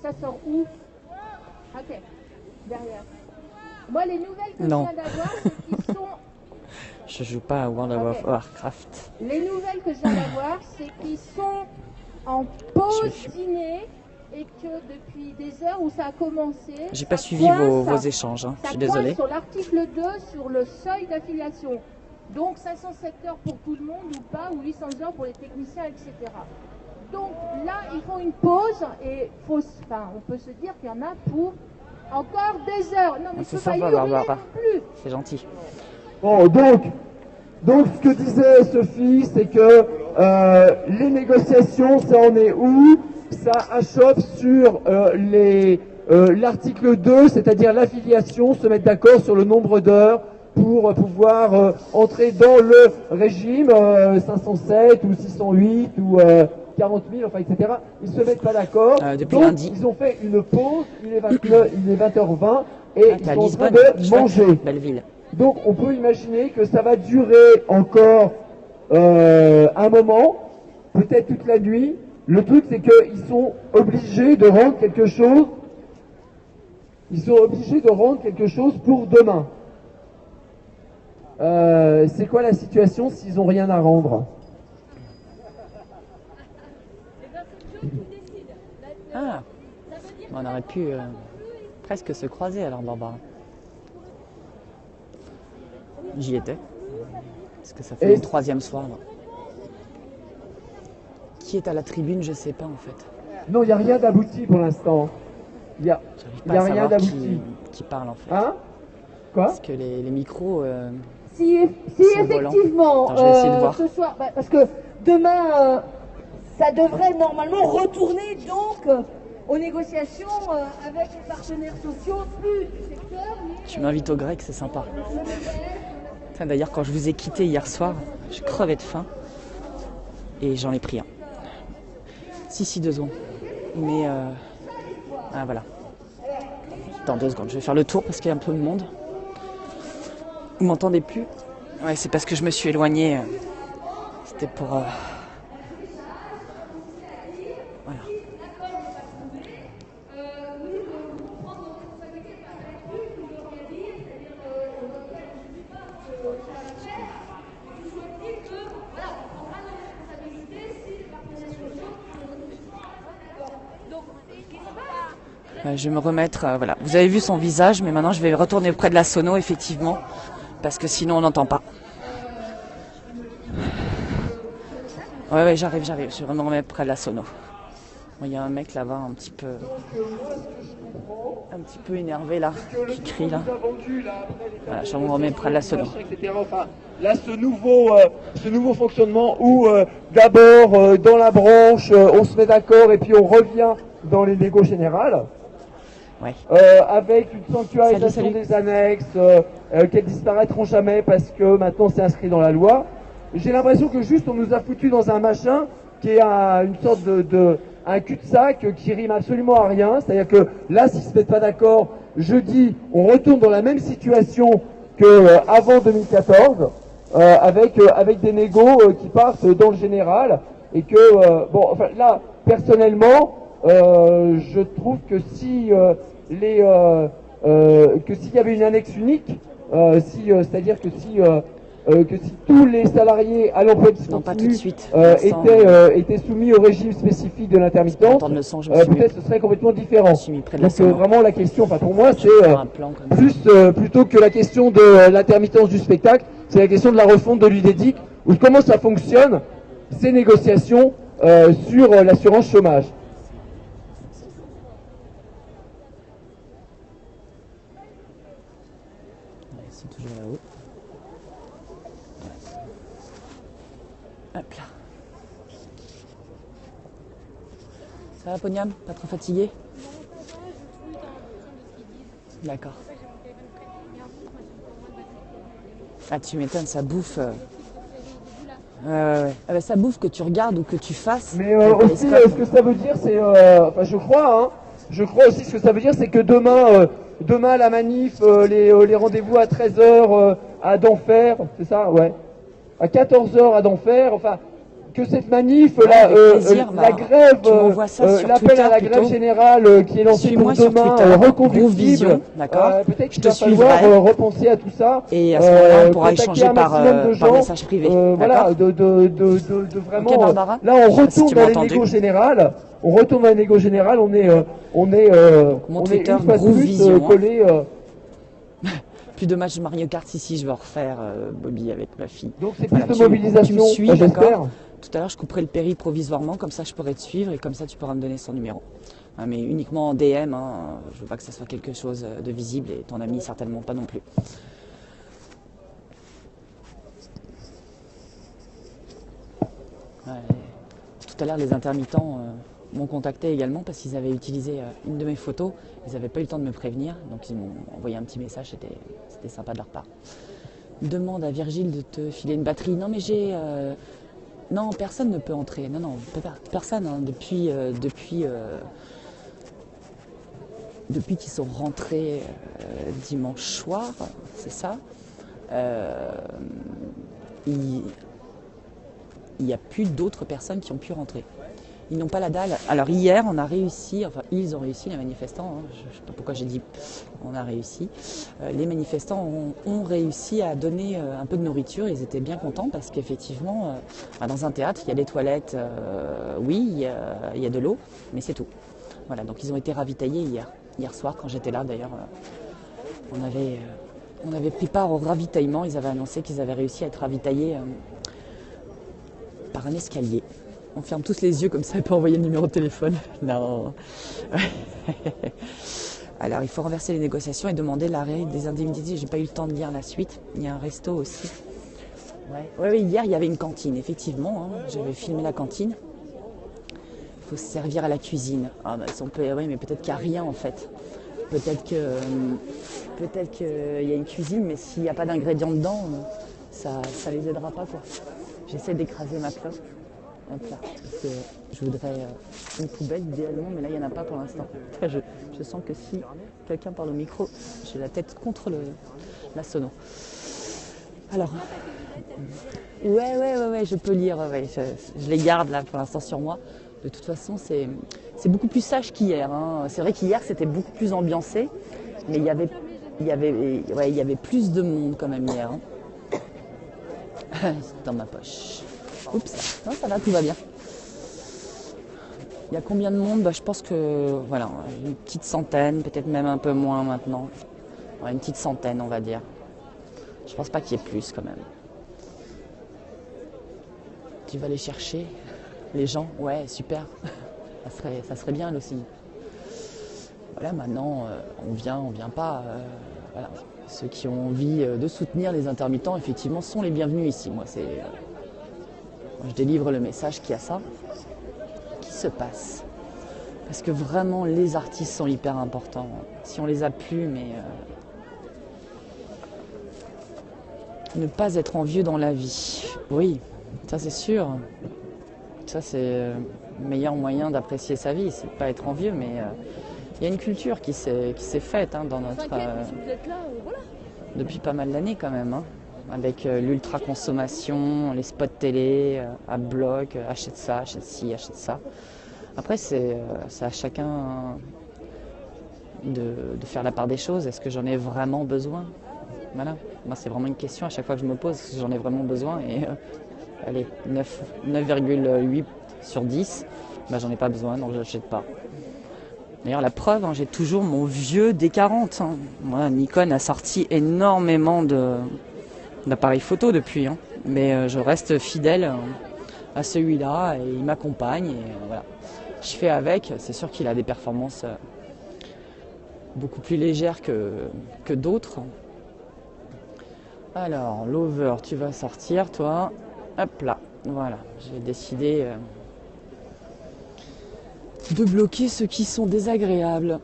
Ça sort où? Ok, derrière. Moi, les nouvelles que je viens d'avoir, c'est qu'ils sont... Je joue pas à World of Warcraft. Les nouvelles que je viens d'avoir, c'est qu'ils sont en pause dîner et que depuis des heures où ça a commencé... J'ai pas suivi vos échanges, hein. Je suis désolée. Sur l'article 2, sur le seuil d'affiliation. Donc 507 heures pour tout le monde ou pas, ou 800 heures pour les techniciens, etc. Donc là, ils font une pause et on peut se dire qu'il y en a pour encore des heures. Non, mais je peux pas hurler non plus. C'est gentil. Bon, donc ce que disait Sophie, c'est que les négociations, ça en est où? Ça achoppe sur l'article 2, c'est-à-dire l'affiliation, se mettre d'accord sur le nombre d'heures pour pouvoir entrer dans le régime 507 ou 608 ou 40 000, enfin, etc. Ils se mettent pas d'accord. Depuis donc, lundi. Ils ont fait une pause, il est 20h20 et ils sont en train Lisbonne, de manger. Belle ville. Donc on peut imaginer que ça va durer encore un moment, peut-être toute la nuit. Le truc c'est qu'ils sont obligés de rendre quelque chose. Ils sont obligés de rendre quelque chose pour demain. C'est quoi la situation s'ils n'ont rien à rendre? Ah, on aurait pu presque se croiser alors, Barbara. J'y étais. Parce que ça fait le 3e soir. Là. Qui est à la tribune, je sais pas en fait. Non, il n'y a rien d'abouti pour l'instant. Il n'y a rien d'abouti. Qui parle en fait. Hein? Quoi? Parce que les micros. Si effectivement, attends, je vais essayer de voir. ce soir, parce que demain, ça devrait normalement retourner donc aux négociations avec les partenaires sociaux, plus du secteur. Tu m'invites au grec, c'est sympa. D'ailleurs, quand je vous ai quitté hier soir, je crevais de faim et j'en ai pris un. Si, 2 secondes. Mais voilà. Attends 2 secondes, je vais faire le tour parce qu'il y a un peu de monde. Vous m'entendez plus? Ouais, c'est parce que je me suis éloignée. C'était pour... Voilà. Je vais me remettre, voilà. Vous avez vu son visage, mais maintenant je vais retourner près de la sono, effectivement, parce que sinon on n'entend pas. Ouais, j'arrive. Je vais me remettre près de la sono. Il y a un mec là-bas un petit peu énervé là, qui crie là. Voilà, je vais me remettre près de la sono. Enfin, là, ce nouveau fonctionnement où d'abord dans la branche on se met d'accord et puis on revient dans les négos générales. Ouais. Avec une sanctuarisation Salut. des annexes, qu'elles disparaîtront jamais parce que maintenant c'est inscrit dans la loi. J'ai l'impression que juste on nous a foutu dans un machin qui est une sorte un cul-de-sac qui rime absolument à rien. C'est-à-dire que là, s'ils se mettent pas d'accord, jeudi, on retourne dans la même situation que avant 2014, avec des négos qui partent dans le général et que bon, enfin là, personnellement, je trouve que si que s'il y avait une annexe unique, c'est-à-dire que si tous les salariés à l'emploi Non, pas tout de discontinu suite. Pour l'instant, étaient soumis au régime spécifique de l'intermittence, entendre le son, je me suis mis- peut-être ce serait complètement différent. je me suis mis près de la Donc sonore. vraiment la question, enfin pour moi, c'est Faire un plan comme ça. plus plutôt que la question de l'intermittence du spectacle, c'est la question de la refonte de l'UDEDIC, ou comment ça fonctionne, ces négociations sur l'assurance chômage. Ouais, c'est toujours là-haut. Hop là. Ça va, Pognam? Pas trop fatigué? D'accord. Ah, tu m'étonnes, ça bouffe. Ouais. Ah bah, ça bouffe que tu regardes ou que tu fasses. Mais le aussi, télescope. ce que ça veut dire, c'est, enfin, je crois aussi ce que ça veut dire, c'est que demain la manif, les rendez-vous à 13h à d'enfer, c'est ça, ouais, à 14h à d'enfer, enfin, que cette manif, Ouais, avec plaisir, la bah, grève, tu m'envoies ça sur l'appel Twitter à la plutôt. grève générale qui est lancée Suis-moi pour sur demain, Twitter, reconductible, Groovision, d'accord. peut-être Je qu'il te va falloir suivrai. repenser à tout ça. Et à ce moment-là, on pourra contacter échanger un par maximum de gens, message privé. voilà, D'accord. de vraiment. Ok, Barbara. Là, on Je sais pas si retourne tu dans m'as les entendu. négos générales. On retourne dans les négos générales. On est mon on Twitter, est une fois de plus Groovision, hein. collé. Plus de matchs Mario Kart ici, je vais en refaire Bobby avec ma fille. Donc c'est plus Voilà, de tu mobilisation. me suis, j'espère. d'accord. Tout à l'heure, je couperai le péri provisoirement, comme ça je pourrai te suivre et comme ça tu pourras me donner son numéro. Hein, mais uniquement en DM, hein, je veux pas que ça soit quelque chose de visible et ton ami certainement pas non plus. Ouais. Tout à l'heure, les intermittents m'ont contacté également parce qu'ils avaient utilisé une de mes photos. Ils n'avaient pas eu le temps de me prévenir, donc ils m'ont envoyé un petit message, c'était sympa de leur part. Demande à Virgile de te filer une batterie. Non mais j'ai... Non, personne ne peut entrer. Non, personne. Hein. Depuis qu'ils sont rentrés dimanche soir, c'est ça, il n'y a plus d'autres personnes qui ont pu rentrer. Ils n'ont pas la dalle. Alors hier, on a réussi, enfin ils ont réussi, les manifestants, hein, je ne sais pas pourquoi j'ai dit on a réussi. Les manifestants ont réussi à donner un peu de nourriture, ils étaient bien contents parce qu'effectivement, dans un théâtre, il y a des toilettes, oui, il y a de l'eau, mais c'est tout. Voilà, donc ils ont été ravitaillés hier soir quand j'étais là d'ailleurs. On avait pris part au ravitaillement, ils avaient annoncé qu'ils avaient réussi à être ravitaillés par un escalier. On ferme tous les yeux comme ça et peut envoyer le numéro de téléphone. Non. Alors il faut renverser les négociations et demander l'arrêt des indemnités. J'ai pas eu le temps de lire la suite. Il y a un resto aussi. Ouais, hier il y avait une cantine, effectivement. Hein. J'avais filmé la cantine. Il faut se servir à la cuisine. Ah bah oui, mais peut-être qu'il n'y a rien en fait. Peut-être qu'il y a une cuisine, mais s'il n'y a pas d'ingrédients dedans, ça les aidera pas quoi. J'essaie d'écraser ma clope. Hop là, parce que je voudrais une poubelle idéalement, mais là il n'y en a pas pour l'instant. Je sens que si quelqu'un parle au micro, j'ai la tête contre la sono. Alors, ouais, je peux lire, ouais, je les garde là pour l'instant sur moi. De toute façon, c'est beaucoup plus sage qu'hier. Hein. C'est vrai qu'hier c'était beaucoup plus ambiancé, mais il y avait plus de monde quand même hier. Hein. C'est dans ma poche. Oups, non ça va, tout va bien. Il y a combien de monde? Je pense que, voilà, une petite centaine, peut-être même un peu moins maintenant. Ouais, une petite centaine, on va dire. Je pense pas qu'il y ait plus quand même. Tu vas les chercher, les gens? Ouais, super. Ça serait bien aussi. Voilà, maintenant, on vient pas. Voilà. Ceux qui ont envie de soutenir les intermittents, effectivement, sont les bienvenus ici. Moi, je délivre le message qu'il y a ça qui se passe. Parce que vraiment, les artistes sont hyper importants. Si on les a plus, mais ne pas être envieux dans la vie. Oui, ça c'est sûr. Ça c'est le meilleur moyen d'apprécier sa vie, c'est de pas être envieux, mais il y a une culture qui s'est faite dans notre depuis pas mal d'années quand même, avec l'ultra-consommation, les spots télé, à bloc, achète ça, achète ci, achète ça. Après, c'est à chacun de faire la part des choses. Est-ce que j'en ai vraiment besoin? Voilà. Moi, c'est vraiment une question à chaque fois que je me pose, est-ce que j'en ai vraiment besoin? Et allez, 9,8 sur 10, j'en ai pas besoin, donc je n'achète pas. D'ailleurs, la preuve, j'ai toujours mon vieux D40. Moi, Nikon a sorti énormément d'appareils photo depuis, mais je reste fidèle à celui-là et il m'accompagne. Et voilà. Je fais avec. C'est sûr qu'il a des performances beaucoup plus légères que d'autres. Alors, l'over, tu vas sortir, toi. Hop là, voilà. J'ai décidé de bloquer ceux qui sont désagréables.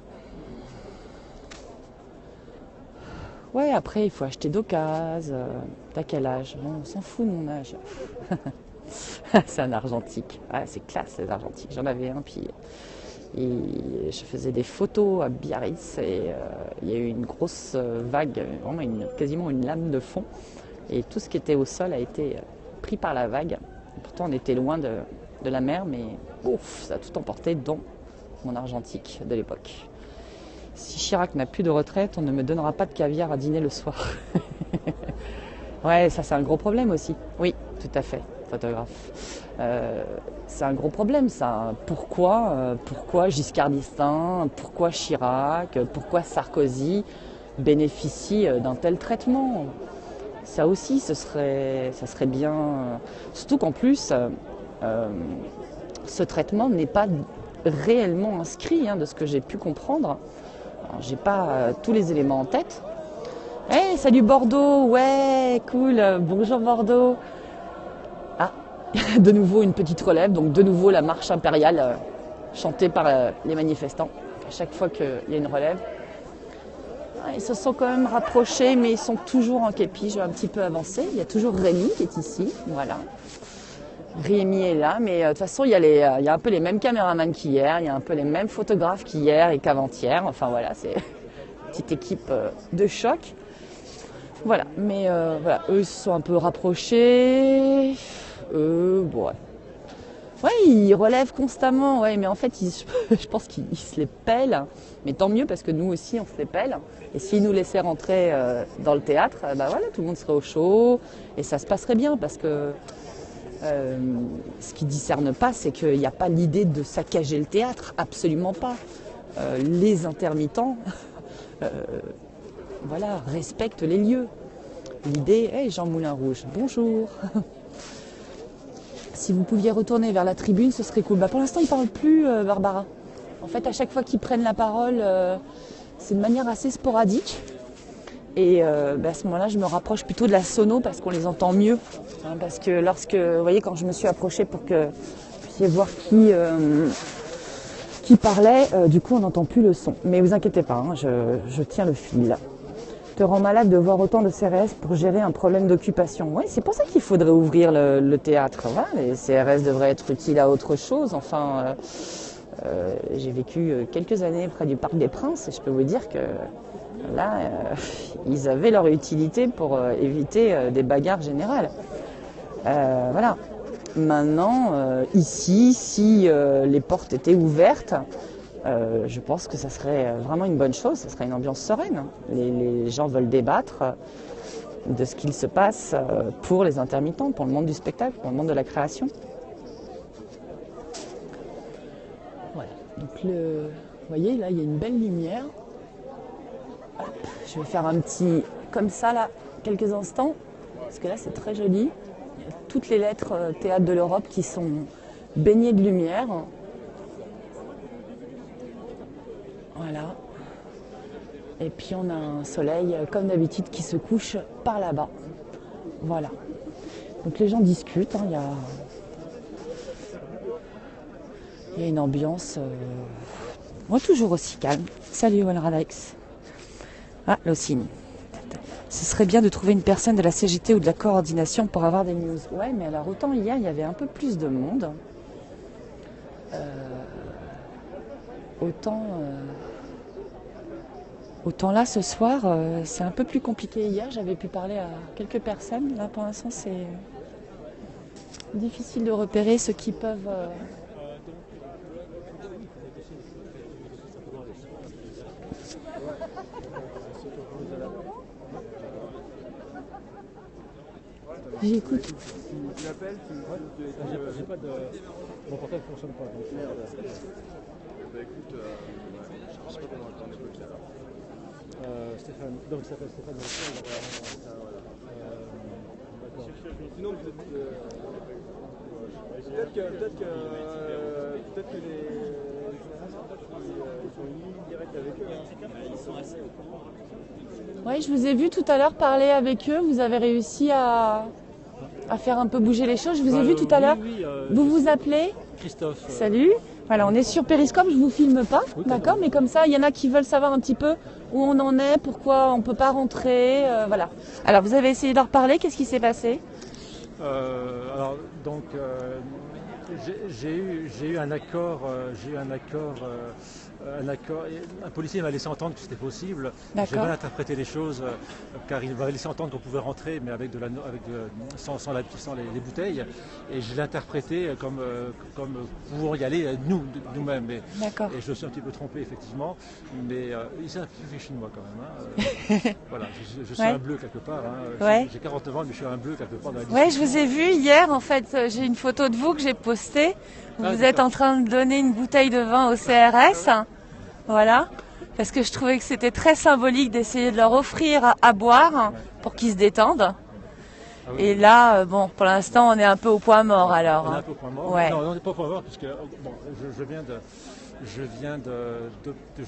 Ouais, après, il faut acheter d'occasion. T'as quel âge? Bon, on s'en fout de mon âge. C'est un argentique. Ah, c'est classe, les argentiques. J'en avais un, puis je faisais des photos à Biarritz et il y a eu une grosse vague, vraiment quasiment une lame de fond. Et tout ce qui était au sol a été pris par la vague. Pourtant, on était loin de la mer, mais ouf, ça a tout emporté, dont mon argentique de l'époque. Si Chirac n'a plus de retraite, on ne me donnera pas de caviar à dîner le soir. Ouais, ça c'est un gros problème aussi. Oui, tout à fait, photographe. C'est un gros problème ça. Pourquoi Giscard d'Estaing, pourquoi Chirac, pourquoi Sarkozy bénéficient d'un tel traitement? Ça aussi, ça serait bien. Surtout qu'en plus, ce traitement n'est pas réellement inscrit, de ce que j'ai pu comprendre. Alors, j'ai pas tous les éléments en tête. Hey, salut Bordeaux, ouais, cool, bonjour Bordeaux. Ah, de nouveau une petite relève, donc de nouveau la marche impériale chantée par les manifestants. À chaque fois qu'il y a une relève. Ils se sont quand même rapprochés, mais ils sont toujours en képi. Je vais un petit peu avancer. Il y a toujours Rémi qui est ici, voilà. Rémi est là, mais de toute façon, il y a un peu les mêmes caméramans qu'hier, il y a un peu les mêmes photographes qu'hier et qu'avant-hier. Enfin voilà, c'est une petite équipe de choc. Voilà, mais voilà, eux ils se sont un peu rapprochés. Bon, ouais, ils relèvent constamment, ouais, mais en fait, je pense qu'ils se les pèlent. Mais tant mieux, parce que nous aussi, on se les pèle. Et s'ils nous laissaient rentrer dans le théâtre, voilà, tout le monde serait au chaud. Et ça se passerait bien, parce que ce qu'ils discernent pas, c'est qu'il n'y a pas l'idée de saccager le théâtre. Absolument pas. Les intermittents, voilà, respectent les lieux. L'idée, hey, Jean Moulin-Rouge, bonjour. Si vous pouviez retourner vers la tribune, ce serait cool. Pour l'instant, ils ne parlent plus, Barbara. En fait, à chaque fois qu'ils prennent la parole, c'est de manière assez sporadique. Et à ce moment-là, je me rapproche plutôt de la sono parce qu'on les entend mieux. Parce que vous voyez, quand je me suis approchée pour que vous puissiez voir qui parlait, du coup, on n'entend plus le son. Mais vous inquiétez pas, je tiens le fil. Te rend malade de voir autant de CRS pour gérer un problème d'occupation. Oui, c'est pour ça qu'il faudrait ouvrir le théâtre. Voilà, les CRS devraient être utiles à autre chose. Enfin, j'ai vécu quelques années près du Parc des Princes et je peux vous dire que là, ils avaient leur utilité pour éviter des bagarres générales. Voilà. Maintenant, ici, si les portes étaient ouvertes, je pense que ça serait vraiment une bonne chose, ça serait une ambiance sereine. Les gens veulent débattre de ce qu'il se passe pour les intermittents, pour le monde du spectacle, pour le monde de la création. Voilà, donc vous voyez, là il y a une belle lumière. Hop, je vais faire un petit comme ça là, quelques instants, parce que là c'est très joli. Il y a toutes les lettres Théâtre de l'Europe qui sont baignées de lumière. Voilà. Et puis on a un soleil, comme d'habitude, qui se couche par là-bas. Voilà. Donc les gens discutent. Il Il y a une ambiance, moi toujours aussi calme. Salut Alex. Ah, Locine. Ce serait bien de trouver une personne de la CGT ou de la coordination pour avoir des news. Ouais, mais alors autant hier, il y avait un peu plus de monde. Autant là, ce soir, c'est un peu plus compliqué. Hier, j'avais pu parler à quelques personnes. Là, pour l'instant, c'est difficile de repérer ceux qui peuvent... J'écoute. Tu l'appelles, j'ai pas de... Mon portable ne fonctionne pas. Donc... Bah écoute, je sais pas comment on est bloqué alors. Stéphane, donc il s'appelle Stéphane. Sinon peut-être que les ils sont en ligne directe avec eux. Ils sont assez au courant. Oui, je vous ai vu tout à l'heure parler avec eux. Vous avez réussi à faire un peu bouger les choses. Je vous ai vu tout à l'heure. Oui, vous vous appelez Christophe. Salut. Voilà, on est sur Periscope. Je vous filme pas, Oui, d'accord. Mais comme ça, il y en a qui veulent savoir un petit peu où on en est, pourquoi on peut pas rentrer, voilà. Alors, vous avez essayé de leur parler. Qu'est-ce qui s'est passé? Alors, donc, j'ai eu un accord. Un policier m'a laissé entendre que c'était possible. J'ai mal interprété les choses car il m'a laissé entendre qu'on pouvait rentrer mais sans les bouteilles et je l'ai interprété comme pouvant y aller nous-mêmes. Et je me suis un petit peu trompé effectivement, mais il s'est un peu fait chinois quand même. Hein. Voilà, je suis un bleu quelque part. Hein. J'ai 49 ans mais je suis un bleu quelque part dans la discussion. Oui, je vous ai vu hier en fait. J'ai une photo de vous que j'ai postée. Vous êtes en train de donner une bouteille de vin au CRS. Voilà, parce que je trouvais que c'était très symbolique d'essayer de leur offrir à boire pour qu'ils se détendent. Ah oui. Et là, bon, pour l'instant, on est un peu au point mort alors. On est un peu au point mort. Ouais. Non, on n'est pas au point mort puisque bon, je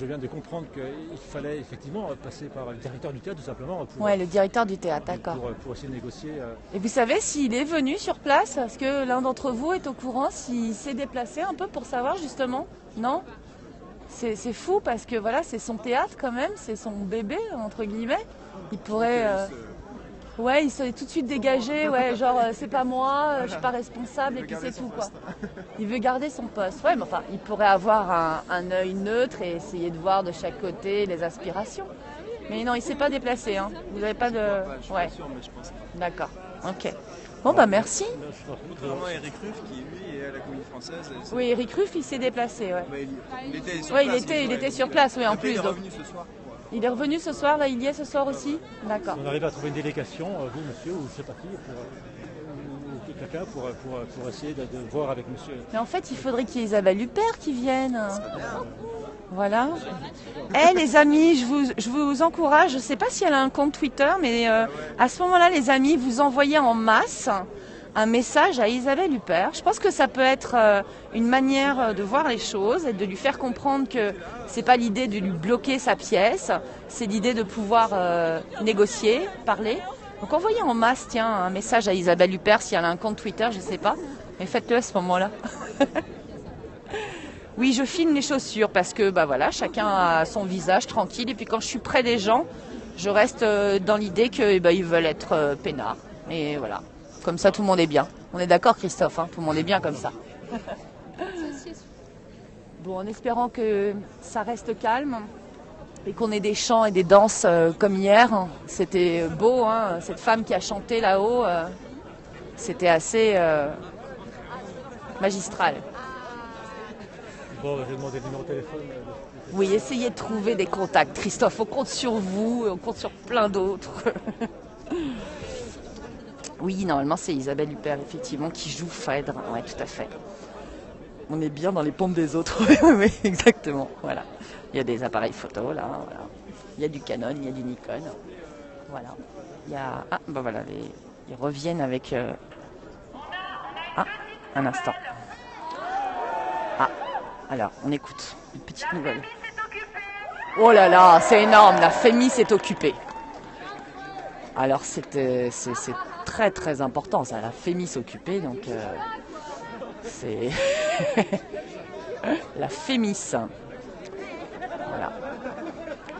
viens de comprendre qu'il fallait effectivement passer par le directeur du théâtre tout simplement. Le directeur du théâtre, d'accord. Pour essayer de négocier. Et vous savez s'il est venu sur place? Est-ce que l'un d'entre vous est au courant s'il s'est déplacé un peu pour savoir justement? Non? C'est fou parce que voilà, c'est son théâtre quand même, c'est son bébé entre guillemets. Il pourrait, il s'est tout de suite dégagé, genre c'est pas moi, je suis pas responsable et puis c'est tout quoi. Il veut garder son poste. Ouais, mais enfin, il pourrait avoir un œil neutre et essayer de voir de chaque côté les aspirations. Mais non, il s'est pas déplacé. Hein. Vous n'avez pas de. Je suis pas sûr, mais je pense. D'accord. Ok. Bon bah merci. Contrairement à Eric Ruff qui lui est à la Comédie Française. Oui, Eric Ruff il s'est déplacé, il était sur place. Il était sur place, oui, en plus. Il est revenu ce soir. Il est revenu ce soir, là il y est ce soir aussi. D'accord. Si on arrive à trouver une délégation, vous monsieur, ou je sais pas qui, quelqu'un pour essayer de voir avec monsieur. Mais en fait, il faudrait qu'il y ait Isabelle Huppert qui vienne. Voilà. Les amis, je vous encourage, je ne sais pas si elle a un compte Twitter, mais à ce moment-là, les amis, vous envoyez en masse un message à Isabelle Huppert. Je pense que ça peut être une manière de voir les choses et de lui faire comprendre que c'est pas l'idée de lui bloquer sa pièce, c'est l'idée de pouvoir négocier, parler. Donc envoyez en masse, un message à Isabelle Huppert si elle a un compte Twitter, je ne sais pas, mais faites-le à ce moment-là. Oui, je filme les chaussures parce que voilà, chacun a son visage tranquille et puis quand je suis près des gens, je reste dans l'idée qu'ils veulent être peinards. Et voilà, comme ça tout le monde est bien. On est d'accord Christophe, hein, tout le monde est bien comme ça. Bon, en espérant que ça reste calme et qu'on ait des chants et des danses comme hier. C'était beau, hein, cette femme qui a chanté là-haut, c'était assez magistral. Bon, je vais demander le numéro de téléphone. Oui, essayez de trouver des contacts. Christophe, on compte sur vous, on compte sur plein d'autres. Oui, normalement, c'est Isabelle Huppert, effectivement, qui joue Phèdre. Oui, tout à fait. On est bien dans les pompes des autres. Oui, exactement. Voilà. Il y a des appareils photo, là. Voilà. Il y a du Canon, il y a du Nikon. Voilà. Il y a... Ah, voilà, ils reviennent avec... Ah, un instant. Ah. Alors, on écoute une petite nouvelle. Oh là là, c'est énorme, la Fémis est occupée. Alors, c'est très très important, ça, la Fémis occupée, donc c'est... La Fémis. Voilà.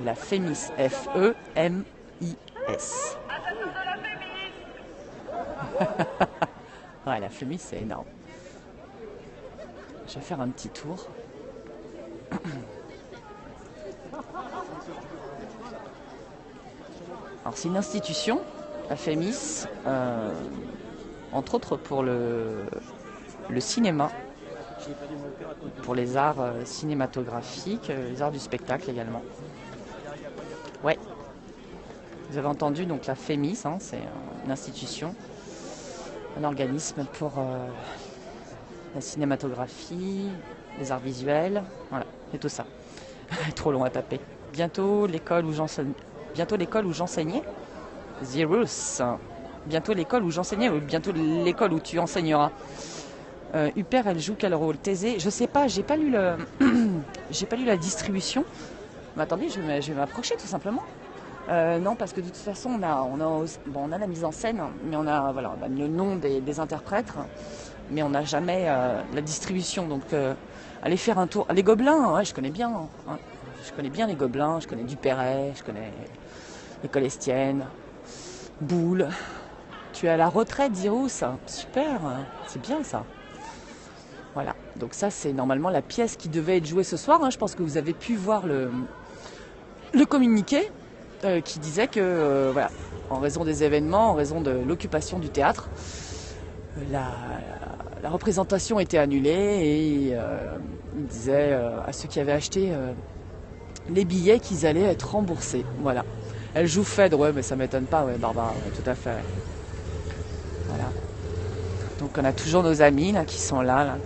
La Fémis. F-E-M-I-S. Ouais, la Fémis, c'est énorme. Je vais faire un petit tour. Alors, c'est une institution, la Fémis, entre autres pour le cinéma, pour les arts cinématographiques, les arts du spectacle également. Ouais. Vous avez entendu, donc la Fémis, hein, c'est une institution, un organisme pour la cinématographie, les arts visuels, voilà, et tout ça. Trop long à taper. Bientôt l'école où j'enseignais. Zirus. Bientôt l'école où j'enseignais, ou bientôt l'école où tu enseigneras. Huppert, elle joue quel rôle? Thésée, je sais pas, j'ai pas lu la distribution. Mais attendez, je vais m'approcher tout simplement. Non, parce que de toute façon, on a la mise en scène, mais on a le nom des interprètes, mais on n'a jamais la distribution. Donc, allez faire un tour. Les Gobelins, ouais, je connais bien. Hein. Je connais bien les Gobelins, je connais Dupéret, je connais l'école Estienne, Boulle. Tu es à la retraite, Zirous. Super, c'est bien ça. Voilà, donc ça c'est normalement la pièce qui devait être jouée ce soir. Hein. Je pense que vous avez pu voir le communiqué qui disait que, voilà, en raison des événements, en raison de l'occupation du théâtre, la représentation était annulée et il disait à ceux qui avaient acheté les billets qu'ils allaient être remboursés. Voilà. Elle joue Phèdre, ouais, mais ça m'étonne pas, ouais, Barbara, ouais, tout à fait. Voilà. Donc on a toujours nos amis là qui sont là,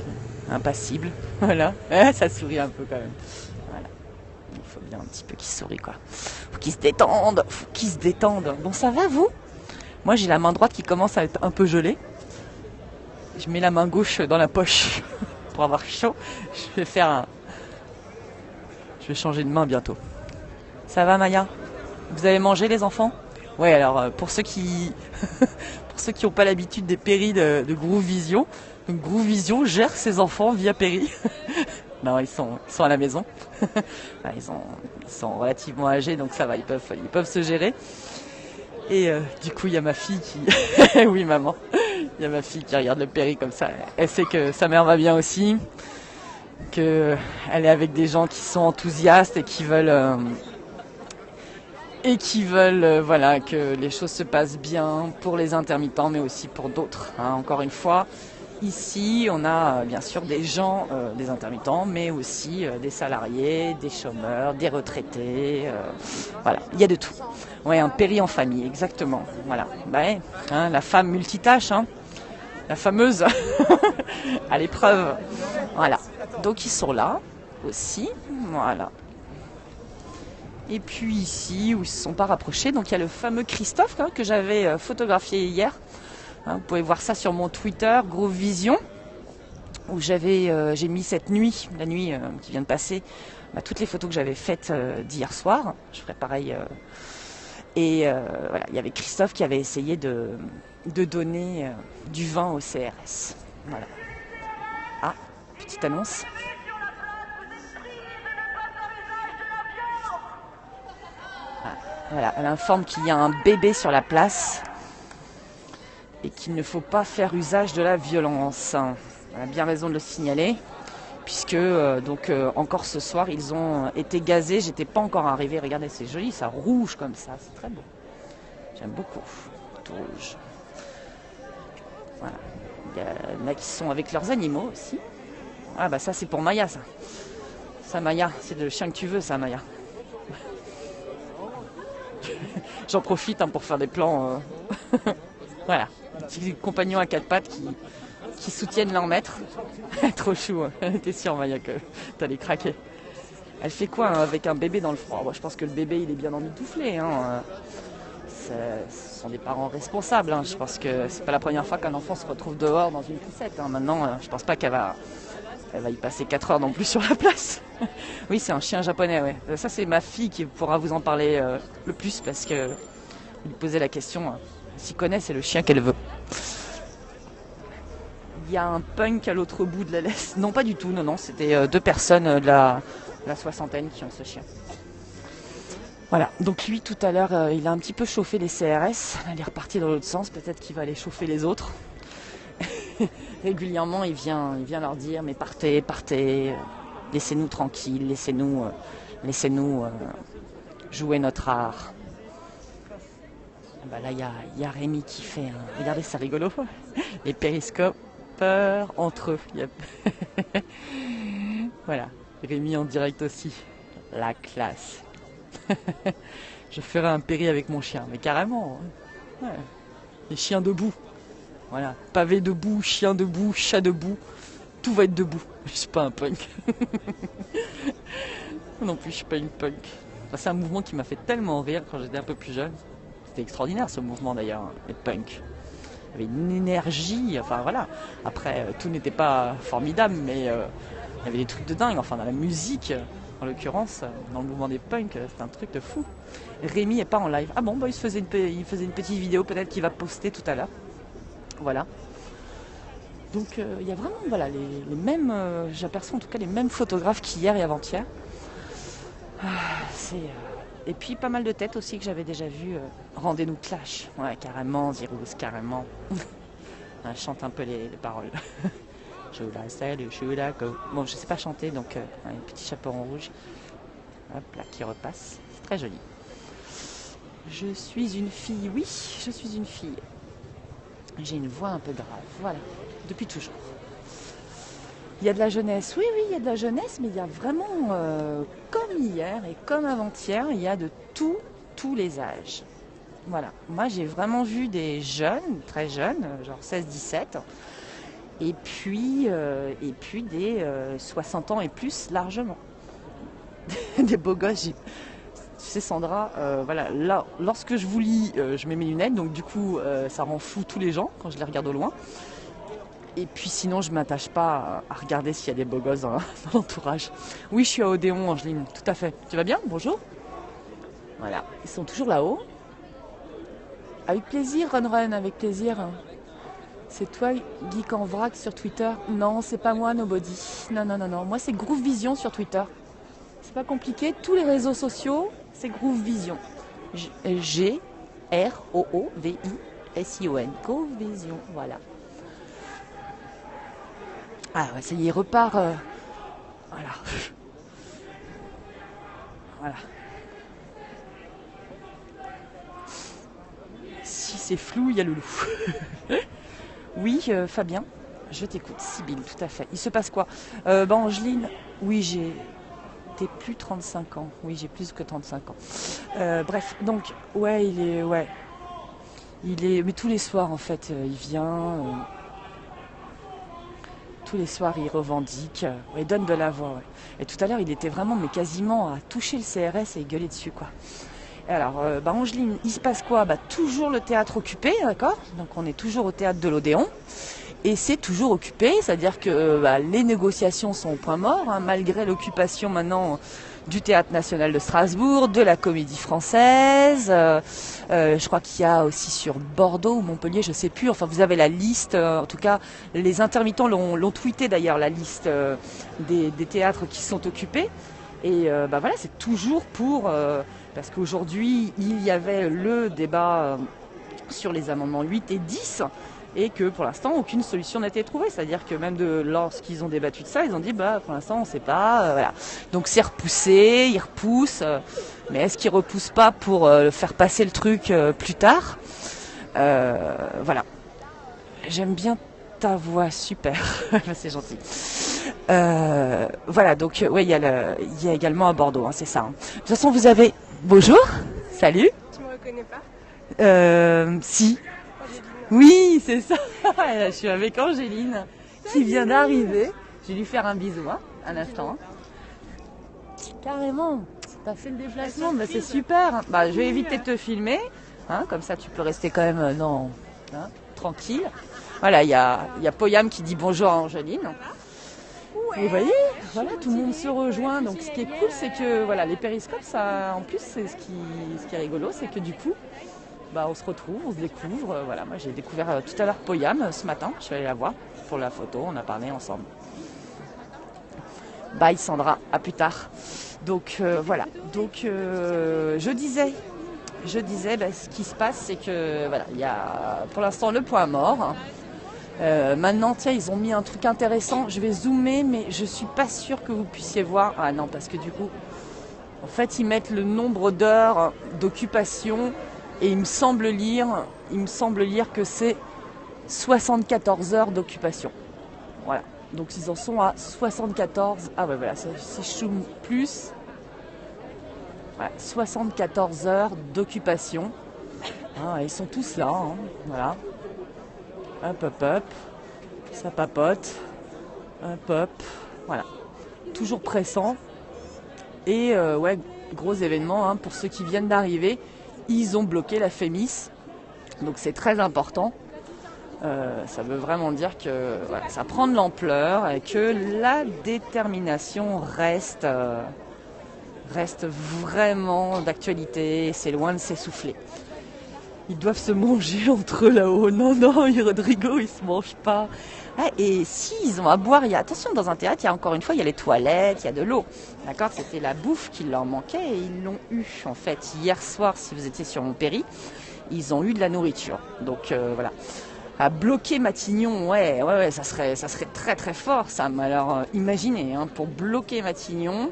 impassibles. Voilà. Ça sourit un peu quand même. Voilà. Il faut bien un petit peu qu'ils sourient, quoi. Faut qu'ils se détendent. Bon, ça va vous? Moi j'ai la main droite qui commence à être un peu gelée. Je mets la main gauche dans la poche pour avoir chaud. Je vais changer de main bientôt. Ça va, Maya? Vous avez mangé, les enfants? Ouais, alors pour ceux qui n'ont pas l'habitude des péris de Groovision, donc Groovision gère ses enfants via péri. Non, ils sont à la maison. Ils sont relativement âgés, donc ça va, ils peuvent se gérer. Et du coup, il y a ma fille qui... Oui, maman. Il y a ma fille qui regarde le péri comme ça. Elle sait que sa mère va bien aussi, qu'elle est avec des gens qui sont enthousiastes et qui veulent... voilà, que les choses se passent bien pour les intermittents, mais aussi pour d'autres. Hein. Encore une fois, ici, on a bien sûr des gens, des intermittents, mais aussi des salariés, des chômeurs, des retraités. Voilà, il y a de tout. Ouais, un péri en famille, exactement. Voilà, ouais, hein, la femme multitâche, hein, la fameuse, à l'épreuve. Voilà, donc ils sont là aussi. Voilà. Et puis ici, où ils ne se sont pas rapprochés, donc il y a le fameux Christophe hein, que j'avais photographié hier. Hein, vous pouvez voir ça sur mon Twitter, Groovision, où j'ai mis cette nuit, la nuit qui vient de passer, toutes les photos que j'avais faites d'hier soir. Je ferai pareil. Voilà, il y avait Christophe qui avait essayé de donner du vin au CRS. Voilà. Ah, petite annonce. Voilà, elle informe qu'il y a un bébé sur la place et qu'il ne faut pas faire usage de la violence. Elle a bien raison de le signaler, puisque encore ce soir, ils ont été gazés. J'étais pas encore arrivée. Regardez, c'est joli, ça rouge comme ça, c'est très beau. J'aime beaucoup, tout rouge. Voilà. Il y en a qui sont avec leurs animaux aussi. Ah bah ça c'est pour Maya, ça. Ça, Maya, c'est le chien que tu veux, ça, Maya. J'en profite pour faire des plans. Voilà, des petits compagnons à quatre pattes qui soutiennent leur maître. Trop chou, hein. T'es sûr, Maya, que t'allais craquer. Elle fait quoi avec un bébé dans le froid? Je pense que le bébé, il est bien emmitouflé. Hein. Ce sont des parents responsables. Hein. Je pense que c'est pas la première fois qu'un enfant se retrouve dehors dans une poussette. Hein. Maintenant, je pense pas qu'elle va y passer 4 heures non plus sur la place. Oui, c'est un chien japonais, ouais. Ça, c'est ma fille qui pourra vous en parler le plus parce que vous lui posez la question. S'y connaît, c'est le chien qu'elle veut. il y a un punk à l'autre bout de la laisse. Non, pas du tout, non, c'était 2 personnes de la soixantaine qui ont ce chien. Voilà, donc lui tout à l'heure, il a un petit peu chauffé les CRS, il est reparti dans l'autre sens, peut-être qu'il va aller chauffer les autres. Régulièrement, il vient leur dire, mais partez, laissez-nous tranquilles, laissez-nous jouer notre art. Bah là, il y a Rémi qui fait, regardez, c'est rigolo, les périscopeurs entre eux. Voilà, Rémi en direct aussi, la classe. Je ferai un péri avec mon chien, mais carrément. Ouais. Les chiens debout. Voilà, pavé debout, chien debout, chat debout. Tout va être debout. Je suis pas un punk. Non plus, je suis pas une punk. Enfin, c'est un mouvement qui m'a fait tellement rire quand j'étais un peu plus jeune. C'était extraordinaire ce mouvement d'ailleurs, les punks. Il y avait une énergie, enfin voilà. Après, tout n'était pas formidable, mais il y avait des trucs de dingue. Enfin, dans la musique. En l'occurrence, dans le mouvement des punks, c'est un truc de fou. Rémi est pas en live. Ah bon, bah, il faisait une petite vidéo peut-être qu'il va poster tout à l'heure. Voilà. Donc il y a vraiment voilà, les mêmes, j'aperçois en tout cas les mêmes photographes qu'hier et avant-hier. Et puis pas mal de têtes aussi que j'avais déjà vues. Rendez-nous Clash. Ouais, carrément, Zirous, carrément. Je chante un peu les paroles. Bon, je sais pas chanter, donc un petit chaperon rouge. Hop là, qui repasse. C'est très joli. Je suis une fille, oui, je suis une fille. J'ai une voix un peu grave, voilà, depuis toujours. Il y a de la jeunesse, oui, il y a de la jeunesse, mais il y a vraiment, comme hier et comme avant-hier, il y a de tous les âges. Voilà, moi j'ai vraiment vu des jeunes, très jeunes, genre 16-17, et puis des 60 ans et plus largement. Des beaux gosses. Tu sais Sandra, voilà, là, lorsque je vous lis, je mets mes lunettes, donc du coup ça rend fou tous les gens quand je les regarde au loin. Et puis sinon je m'attache pas à regarder s'il y a des beaux gosses dans l'entourage. Oui, je suis à Odéon, Angeline, tout à fait. Tu vas bien? Bonjour. Voilà, ils sont toujours là-haut. Avec plaisir, Run, avec plaisir. C'est toi, Geek en vrac sur Twitter? Non, c'est pas moi, Nobody. Non. Moi, c'est Groove Vision sur Twitter. C'est pas compliqué. Tous les réseaux sociaux, c'est Groove Vision. G-R-O-O-V-I-S-I-O-N. Groove Vision, voilà. Ah, ouais, ça y est, il repart. Voilà. Voilà. Si c'est flou, il y a le loup. Oui, Fabien, je t'écoute. Sibylle, tout à fait. Il se passe quoi? Angeline, oui, t'es plus 35 ans. Oui, j'ai plus que 35 ans. Bref, donc, ouais, il est, mais tous les soirs, en fait, il vient. Tous les soirs, il revendique. Il donne de la voix, ouais. Et tout à l'heure, il était vraiment, mais quasiment à toucher le CRS et gueuler dessus, quoi. Alors, Angeline, il se passe quoi? Toujours le théâtre occupé, d'accord? Donc on est toujours au théâtre de l'Odéon. Et c'est toujours occupé, c'est-à-dire que les négociations sont au point mort, hein, malgré l'occupation maintenant du Théâtre National de Strasbourg, de la Comédie Française. Je crois qu'il y a aussi sur Bordeaux ou Montpellier, je sais plus. Enfin, vous avez la liste. En tout cas, les intermittents l'ont tweeté d'ailleurs, la liste des théâtres qui sont occupés. Et voilà, c'est toujours pour... parce qu'aujourd'hui, il y avait le débat sur les amendements 8 et 10 et que pour l'instant, aucune solution n'a été trouvée. C'est-à-dire que même lorsqu'ils ont débattu de ça, ils ont dit pour l'instant, on ne sait pas. Voilà. Donc c'est repoussé, ils repoussent. Mais est-ce qu'ils ne repoussent pas pour faire passer le truc plus tard? Voilà. J'aime bien ta voix, super. C'est gentil. Voilà, donc il y a également à Bordeaux, hein, c'est ça. Hein. De toute façon, vous avez... Bonjour, salut. Tu me reconnais pas? Si. Oui, c'est ça. Je suis avec Angéline qui vient d'arriver. Je vais lui faire un bisou, hein, un instant. Carrément, t'as fait le déplacement, c'est super. Je vais éviter de te filmer, hein, comme ça tu peux rester quand même tranquille. Voilà, il y a Poyam qui dit bonjour à Angéline. Vous voyez, voilà, tout le monde se rejoint. Donc ce qui est cool, c'est que voilà, les périscopes, ça, en plus, c'est ce qui est rigolo, c'est que du coup, on se retrouve, on se découvre. Voilà, moi j'ai découvert tout à l'heure Poyam ce matin, je suis allée la voir pour la photo, on a parlé ensemble. Bye Sandra, à plus tard. Donc voilà, donc je disais, ce qui se passe, c'est que voilà, il y a pour l'instant le point mort. Maintenant, tiens, ils ont mis un truc intéressant. Je vais zoomer, mais je suis pas sûre que vous puissiez voir. Ah non, parce que du coup, en fait, ils mettent le nombre d'heures d'occupation et il me semble lire que c'est 74 heures d'occupation. Voilà. Donc ils en sont à 74. Ah ouais, voilà, si je zoome plus. Voilà, 74 heures d'occupation. Ah, ils sont tous là, hein, voilà. Hop, ça papote. Hop, voilà. Toujours pressant. Et ouais, gros événement, hein, pour ceux qui viennent d'arriver. Ils ont bloqué la Fémis. Donc c'est très important. Ça veut vraiment dire que voilà, ça prend de l'ampleur et que la détermination reste vraiment d'actualité. C'est loin de s'essouffler. Ils doivent se manger entre eux là-haut. Non, Rodrigo, ils se mangent pas. Ah, et si ils ont à boire, attention, dans un théâtre, encore une fois, il y a les toilettes, il y a de l'eau. D'accord, c'était la bouffe qui leur manquait et ils l'ont eu. En fait, hier soir, si vous étiez sur Montpellier, ils ont eu de la nourriture. Donc voilà. À bloquer Matignon, ouais, ça serait très très fort ça. Mais alors, imaginez, hein, pour bloquer Matignon,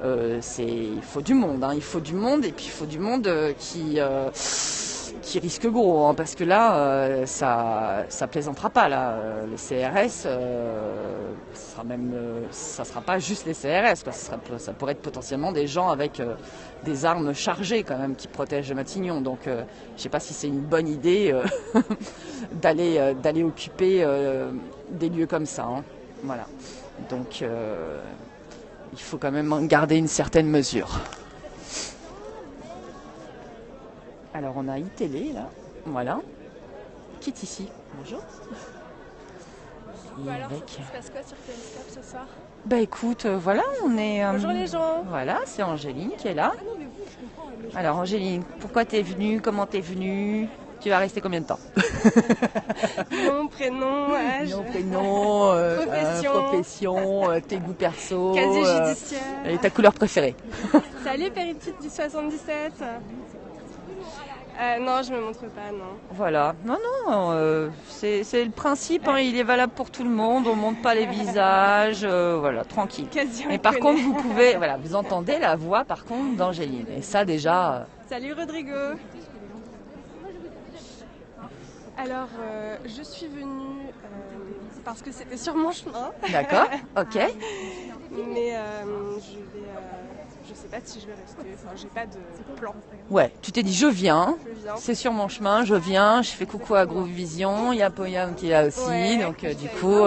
il faut du monde, hein, et puis il faut du monde qui risque gros, hein, parce que là, ça plaisantera pas là. Les CRS, ça sera pas juste les CRS, parce que ça pourrait être potentiellement des gens avec des armes chargées quand même qui protègent Matignon. Donc, je sais pas si c'est une bonne idée d'aller occuper des lieux comme ça. Hein. Voilà. Donc, il faut quand même garder une certaine mesure. Alors on a iTélé là, voilà, qui est ici. Bonjour. Alors, il se passe quoi sur Periscope ce soir? Bah écoute, voilà, on est... Bonjour les gens. Voilà, c'est Angéline qui est là. Alors Angéline, pourquoi t'es venue? Comment t'es venue? Tu vas rester combien de temps? Nom, prénom, âge. Nom, prénom, profession, tes goûts perso. Casier judiciaire. Et ta couleur préférée? Salut Périptite du 77. Non, je me montre pas, non. Voilà, non, c'est le principe, hein, il est valable pour tout le monde, on monte pas les visages, voilà, tranquille. Et par contre, vous pouvez, voilà, vous entendez la voix par contre d'Angéline, et ça déjà... Salut Rodrigo. Alors, je suis venue parce que c'était sur mon chemin. D'accord, ok. Mais je sais pas si je vais rester, enfin j'ai pas de plan. Ouais, tu t'es dit je viens, c'est sur mon chemin, je viens, je fais coucau à Groove Vision, il y a Poyam qui est là aussi, ouais, donc du coup,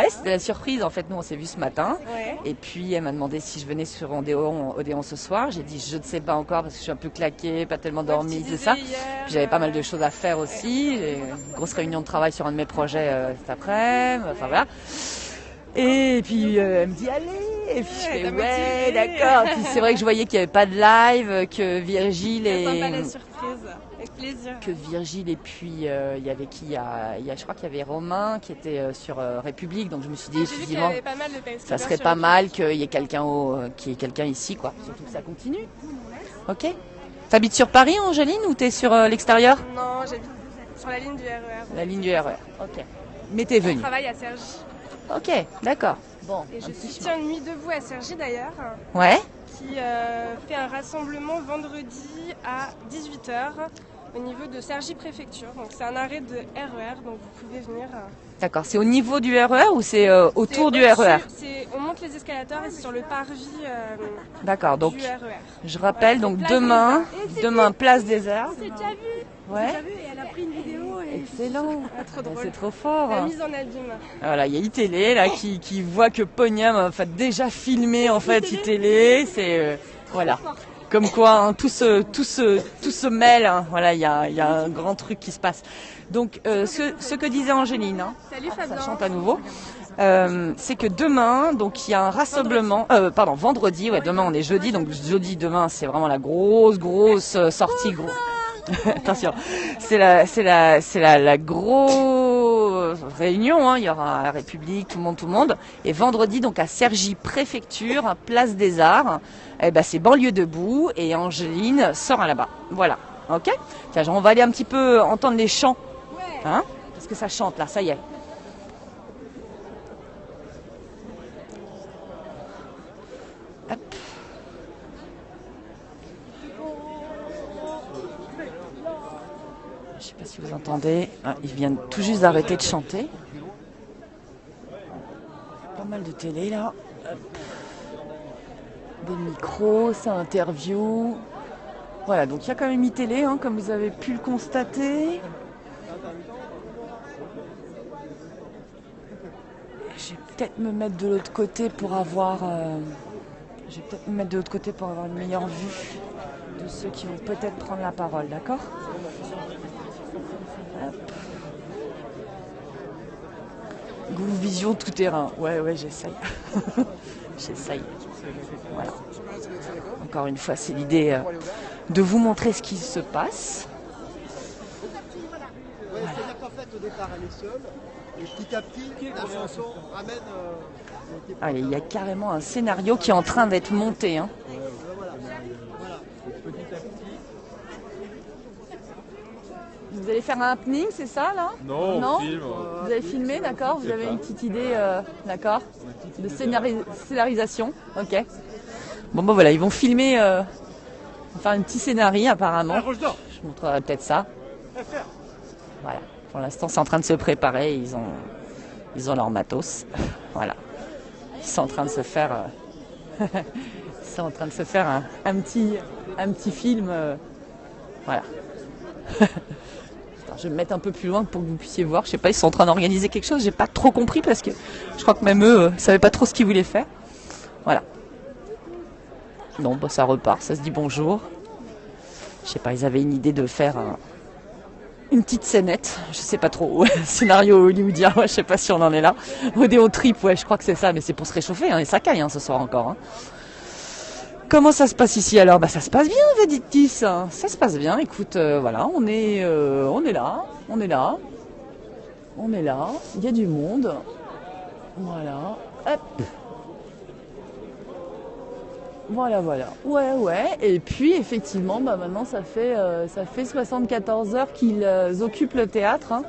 c'était la surprise en fait, nous on s'est vu ce matin, ouais. Et puis elle m'a demandé si je venais sur Odéon ce soir, j'ai dit je ne sais pas encore parce que je suis un peu claquée, pas tellement dormie, c'est ça, puis j'avais pas mal de choses à faire aussi, j'ai une grosse réunion de travail sur un de mes projets cet après-midi, enfin voilà. Et puis elle me dit allez, et puis je fais ouais d'accord. Puis c'est vrai que je voyais qu'il n'y avait pas de live, que Virgile et sympa la surprise, avec plaisir. Que Virgile et puis il y avait qui, je crois qu'il y avait Romain qui était sur République, donc je me suis dit effectivement ça serait pas mal qu'il y ait quelqu'un ici quoi. Surtout que ça continue. Ok. T'habites sur Paris Angéline ou t'es sur l'extérieur? Non, j'habite sur la ligne du RER. La ligne du RER. Ok. Mais t'es venue. Je travaille à Cergy. Ok, d'accord. Bon, et je soutiens Nuit debout à Cergy d'ailleurs. Ouais. Qui fait un rassemblement vendredi à 18h au niveau de Cergy Préfecture. Donc c'est un arrêt de RER, donc vous pouvez venir. D'accord, c'est au niveau du RER ou c'est autour du RER? On monte les escalators et c'est sur le parvis d'accord, donc du RER. Je rappelle, voilà, donc demain, place des Arts. C'est déjà vu. Ouais. Déjà vu et elle a pris une vidéo. Et excellent. Trop drôle. C'est trop fort. La mise en abîme. Voilà, il y a iTélé là qui voit que Pognam a déjà filmé en fait iTélé. C'est voilà. Comme quoi, hein, tout se mêle. Hein. Voilà, il y a un grand truc qui se passe. Donc, ce que disait Angéline, hein, salut Fabien. Ça chante à nouveau. C'est que demain, donc il y a un rassemblement. Vendredi. Ouais, demain on est jeudi, donc jeudi demain c'est vraiment la grosse sortie. Attention, c'est la grosse réunion, hein. Il y aura la République, tout le monde. Et vendredi, donc à Cergy Préfecture, place des Arts, c'est banlieue debout et Angéline sera là-bas. Voilà, ok. Tiens, on va aller un petit peu entendre les chants, hein, parce que ça chante là, ça y est. Hop. Je sais pas si vous entendez, ils viennent tout juste d'arrêter de chanter. Pas mal de télé là. Hop. Des micros, ça interview. Voilà, donc il y a quand même une télé, hein, comme vous avez pu le constater. Je vais peut-être me mettre de l'autre côté pour avoir... une meilleure vue de ceux qui vont peut-être prendre la parole, d'accord ? Google Vision tout terrain. Ouais, j'essaye. J'essaye. Voilà. Encore une fois, c'est l'idée de vous montrer ce qui se passe. Voilà. C'est-à-dire qu'en fait, au départ, elle est seule. Et petit à petit, la chanson ramène... Allez, il y a carrément un scénario qui est en train d'être monté. Hein. Vous allez faire un happening, c'est ça là ? Non, film. Vous avez filmé, d'accord ? Vous avez une petite idée, d'accord ? De scénarisation, ok. Bon, voilà, ils vont filmer, faire un petit scénario apparemment. Je vous montrerai peut-être ça. Voilà, pour l'instant c'est en train de se préparer, ils ont leur matos. Voilà. Ils sont en train de se faire, un petit film, voilà. Je vais me mettre un peu plus loin pour que vous puissiez voir. Je sais pas, ils sont en train d'organiser quelque chose. J'ai pas trop compris parce que je crois que même eux savaient pas trop ce qu'ils voulaient faire. Voilà. Non, ça repart, ça se dit bonjour. Je sais pas, ils avaient une idée de faire une petite scénette. Je sais pas trop. Ouais, scénario hollywoodien. Ouais, je sais pas si on en est là. Odéo trip, ouais, je crois que c'est ça, mais c'est pour se réchauffer. Hein, et ça caille ce soir encore. Hein. Comment ça se passe ici alors ? Ça se passe bien, Védictis. Ça se passe bien. Écoute, voilà, on est là. Il y a du monde. Voilà. Hop. Voilà. Ouais. Et puis, effectivement, maintenant, ça fait 74 heures qu'ils occupent le théâtre. Hein.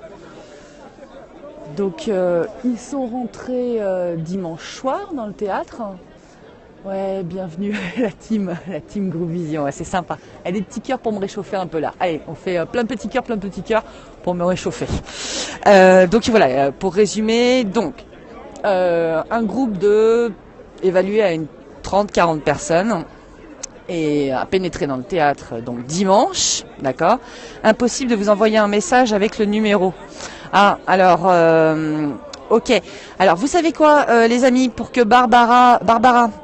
Donc, ils sont rentrés dimanche soir dans le théâtre. Ouais, bienvenue la team Group Vision, ouais, c'est sympa. Et des petits cœurs pour me réchauffer un peu là. Allez, on fait plein de petits cœurs pour me réchauffer. Donc voilà, pour résumer, donc un groupe évalué à une 30-40 personnes et a pénétré dans le théâtre donc dimanche, d'accord. Impossible de vous envoyer un message avec le numéro. Ah, alors... ok, alors vous savez quoi les amis, pour que Barbara,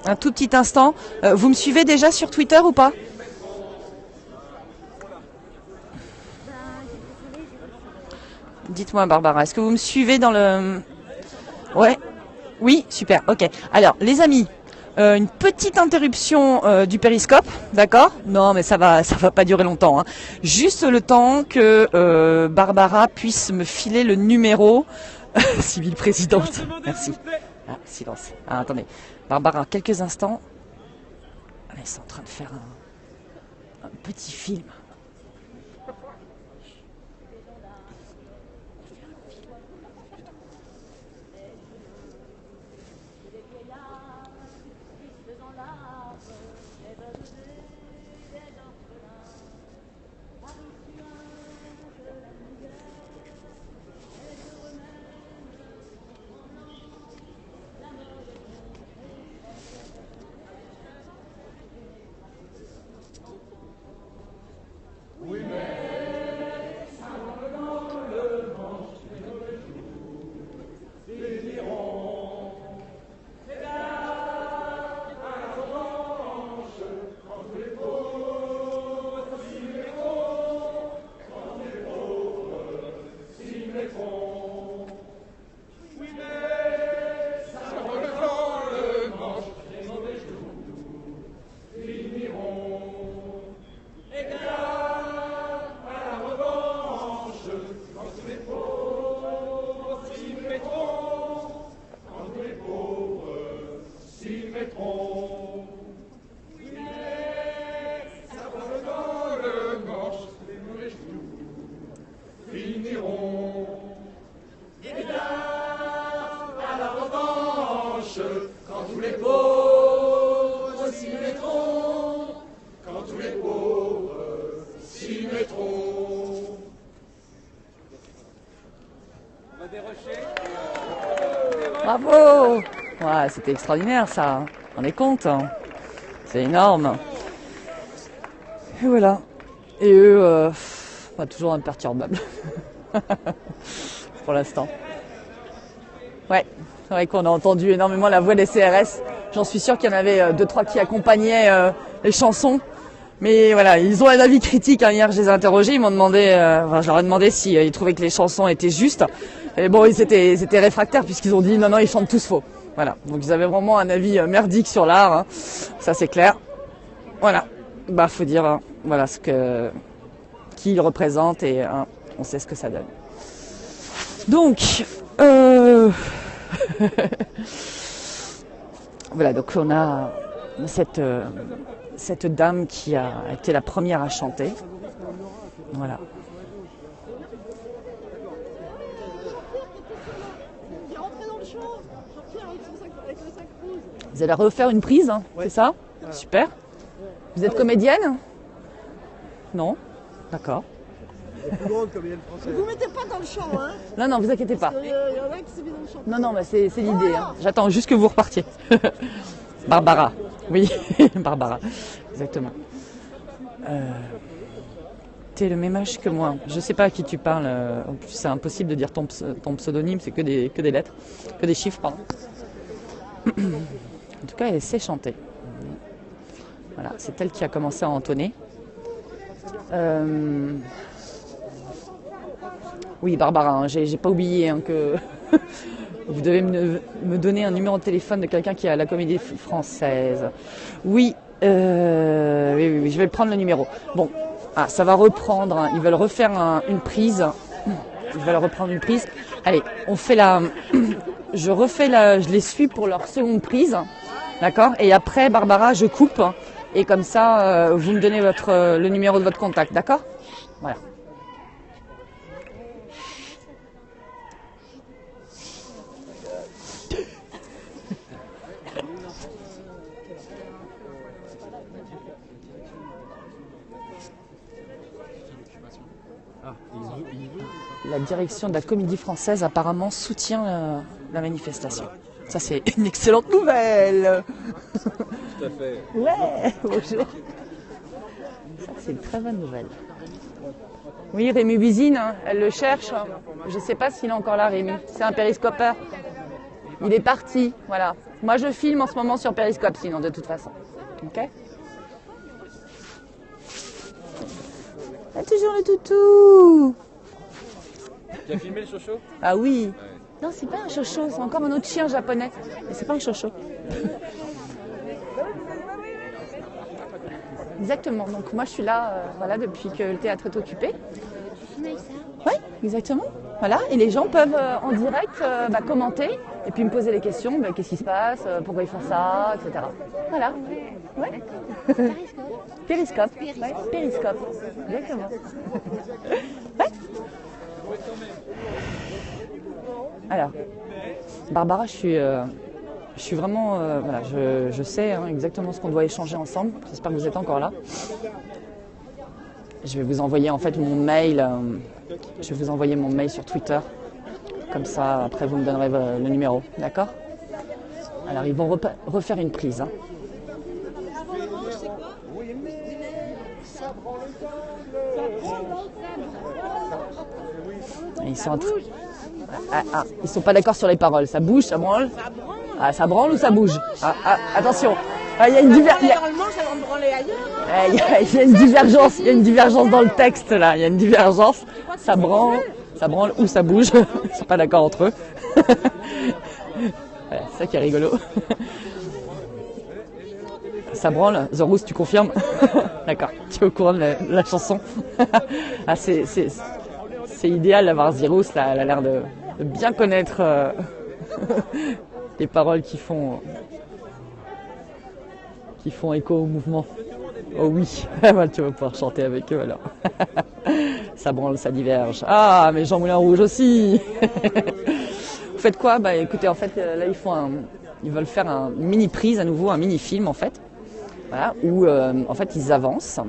un tout petit instant, vous me suivez déjà sur Twitter ou pas ? Dites-moi Barbara, est-ce que vous me suivez dans le... Ouais ? Oui, super, ok. Alors les amis, une petite interruption du périscope, d'accord ? Non mais ça va pas durer longtemps. Hein. Juste le temps que Barbara puisse me filer le numéro... Civile présidente. Merci. Ah, silence. Ah, attendez. Barbara, quelques instants. Ils sont en train de faire un petit film. Bravo! Ouais, c'était extraordinaire ça. On est compte. Hein. C'est énorme. Et voilà. Et eux, toujours imperturbables. Pour l'instant. Ouais, c'est vrai qu'on a entendu énormément la voix des CRS. J'en suis sûre qu'il y en avait 2-3 qui accompagnaient les chansons. Mais voilà, ils ont un avis critique. Hein. Hier, je les ai interrogés. Ils m'ont demandé, je leur ai demandé s'ils trouvaient que les chansons étaient justes. Et bon, ils étaient réfractaires puisqu'ils ont dit non, ils chantent tous faux. Voilà, donc ils avaient vraiment un avis merdique sur l'art. Hein. Ça, c'est clair. Voilà, faut dire, hein, voilà qui ils représentent et hein, on sait ce que ça donne. Donc, voilà, donc on a cette dame qui a été la première à chanter. Voilà. Vous allez refaire une prise, hein, ouais. C'est ça? Super. Vous êtes comédienne? Non? D'accord. Vous mettez pas dans le champ, hein? Non, vous inquiétez pas. Il y en a qui s'est mis dans le champ. Non, c'est l'idée. Hein. J'attends juste que vous repartiez. Barbara. Oui, Barbara. Exactement. T'es le même âge que moi. Je sais pas à qui tu parles. En plus, c'est impossible de dire ton pseudonyme. C'est que des lettres. Que des chiffres, pardon. En tout cas, elle sait chanter. Voilà, c'est elle qui a commencé à entonner. Oui, Barbara, hein, j'ai pas oublié hein, que vous devez me donner un numéro de téléphone de quelqu'un qui est à la Comédie Française. Oui, oui, je vais prendre le numéro. Bon, ça va reprendre. Hein, ils veulent refaire une prise. Ils veulent reprendre une prise. Allez, on fait je les suis pour leur seconde prise. D'accord? Et après, Barbara, je coupe. Et comme ça, vous me donnez le numéro de votre contact. D'accord? Voilà. La direction de la Comédie Française apparemment soutient la manifestation. Ça, c'est une excellente nouvelle. Tout à fait. Ouais, bonjour. Ça, c'est une très bonne nouvelle. Oui, Rémi Bizine, hein, elle le cherche. Je ne sais pas s'il est encore là, Rémi. C'est un périscopeur. Il est parti, voilà. Moi, je filme en ce moment sur Périscope, sinon, de toute façon. Ok? Ah, toujours le toutou. Tu as filmé le chocho? Ah oui. Ouais. Non, c'est pas un chocho, c'est encore un autre chien japonais. Mais c'est pas un chocho. Exactement. Donc moi, je suis là, voilà, depuis que le théâtre est occupé. Oui, exactement. Voilà. Et les gens peuvent en direct commenter et puis me poser des questions. Qu'est-ce qui se passe? Pourquoi ils font ça, etc. Voilà. Ouais. Périscope. Ouais, Périscope. Exactement. Ouais. Alors, Barbara, je suis vraiment, voilà, je sais hein, exactement ce qu'on doit échanger ensemble. J'espère que vous êtes encore là. Je vais vous envoyer en fait mon mail. Je vais vous envoyer mon mail sur Twitter. Comme ça, après, vous me donnerez le numéro, d'accord? Alors, ils vont refaire une prise. Hein. Ils sont ils sont pas d'accord sur les paroles. Ça bouge, ça branle? Ah, ça branle ou ça bouge? Attention. Il y a une divergence. Il y a une divergence dans le texte là. Il y a une divergence. Ça branle ou ça bouge. Ils sont pas d'accord entre eux. Voilà, c'est ça qui est rigolo. Ça branle. The Rousse, tu confirmes? D'accord. Tu es au courant de la chanson? C'est idéal d'avoir Zirous, là, elle a l'air de bien connaître les paroles qui font écho au mouvement. Oh oui, tu vas pouvoir chanter avec eux alors. Ça branle, ça diverge. Ah, mais Jean Moulin Rouge aussi. Vous faites quoi? Écoutez, en fait, là ils veulent faire une mini prise à nouveau, un mini film en fait. Voilà, où en fait ils avancent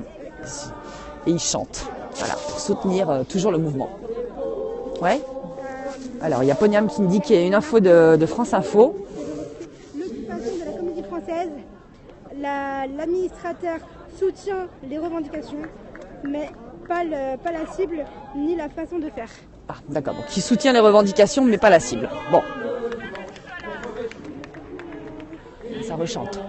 et ils chantent. Voilà, pour soutenir toujours le mouvement. Ouais. Alors, il y a Poniam qui me dit qu'il y a une info de France Info. L'occupation de la Comédie Française, l'administrateur soutient les revendications, mais pas la cible ni la façon de faire. Ah, d'accord. Donc, il soutient les revendications, mais pas la cible. Bon. Ça rechante.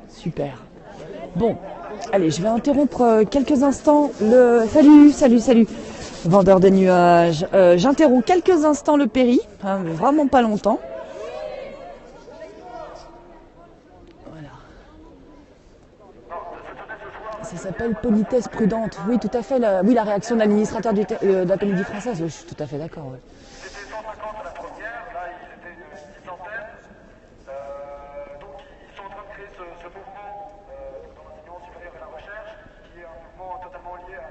Super. Bon, allez, je vais interrompre quelques instants le... Salut, vendeur des nuages. J'interromps quelques instants le péri, hein, vraiment pas longtemps. Voilà. Ça s'appelle politesse prudente. Oui, tout à fait. La réaction de l'administrateur de la Comédie Française. Je suis tout à fait d'accord. Ouais. C'était 150 à la première, là ils étaient une centaine. Donc ils sont en train de créer ce mouvement dans l'enseignement supérieur et la recherche, qui est un mouvement totalement lié à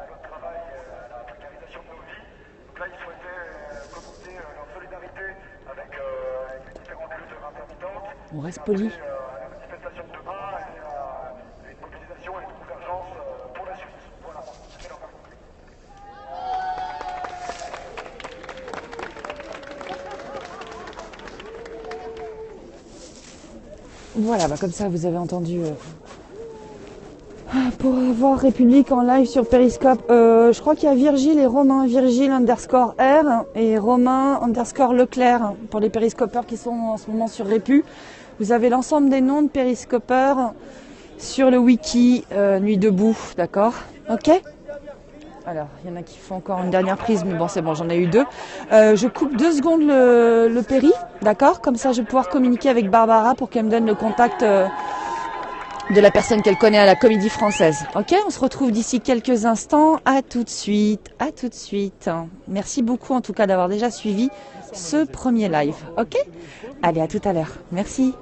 la loi de travail, à la précarisation de nos vies. Donc là ils souhaitaient communiquer leur solidarité avec les différentes luttes intermittentes. On reste poli. La manifestation de demain et une mobilisation et une convergence pour la suite. Voilà, c'est leur parti. Voilà, comme ça vous avez entendu. Pour avoir République en live sur Periscope, je crois qu'il y a Virgile et Romain. Virgile _R et Romain _Leclerc pour les périscopeurs qui sont en ce moment sur Répu. Vous avez l'ensemble des noms de périscopeurs sur le wiki Nuit debout, d'accord? Ok? Alors, il y en a qui font encore une dernière prise, mais bon, c'est bon, j'en ai eu 2. Je coupe 2 secondes le péri, d'accord? Comme ça, je vais pouvoir communiquer avec Barbara pour qu'elle me donne le contact de la personne qu'elle connaît à la Comédie Française. Ok? On se retrouve d'ici quelques instants. À tout de suite. À tout de suite. Merci beaucoup, en tout cas, d'avoir déjà suivi ce premier live. Ok? Allez, à tout à l'heure. Merci.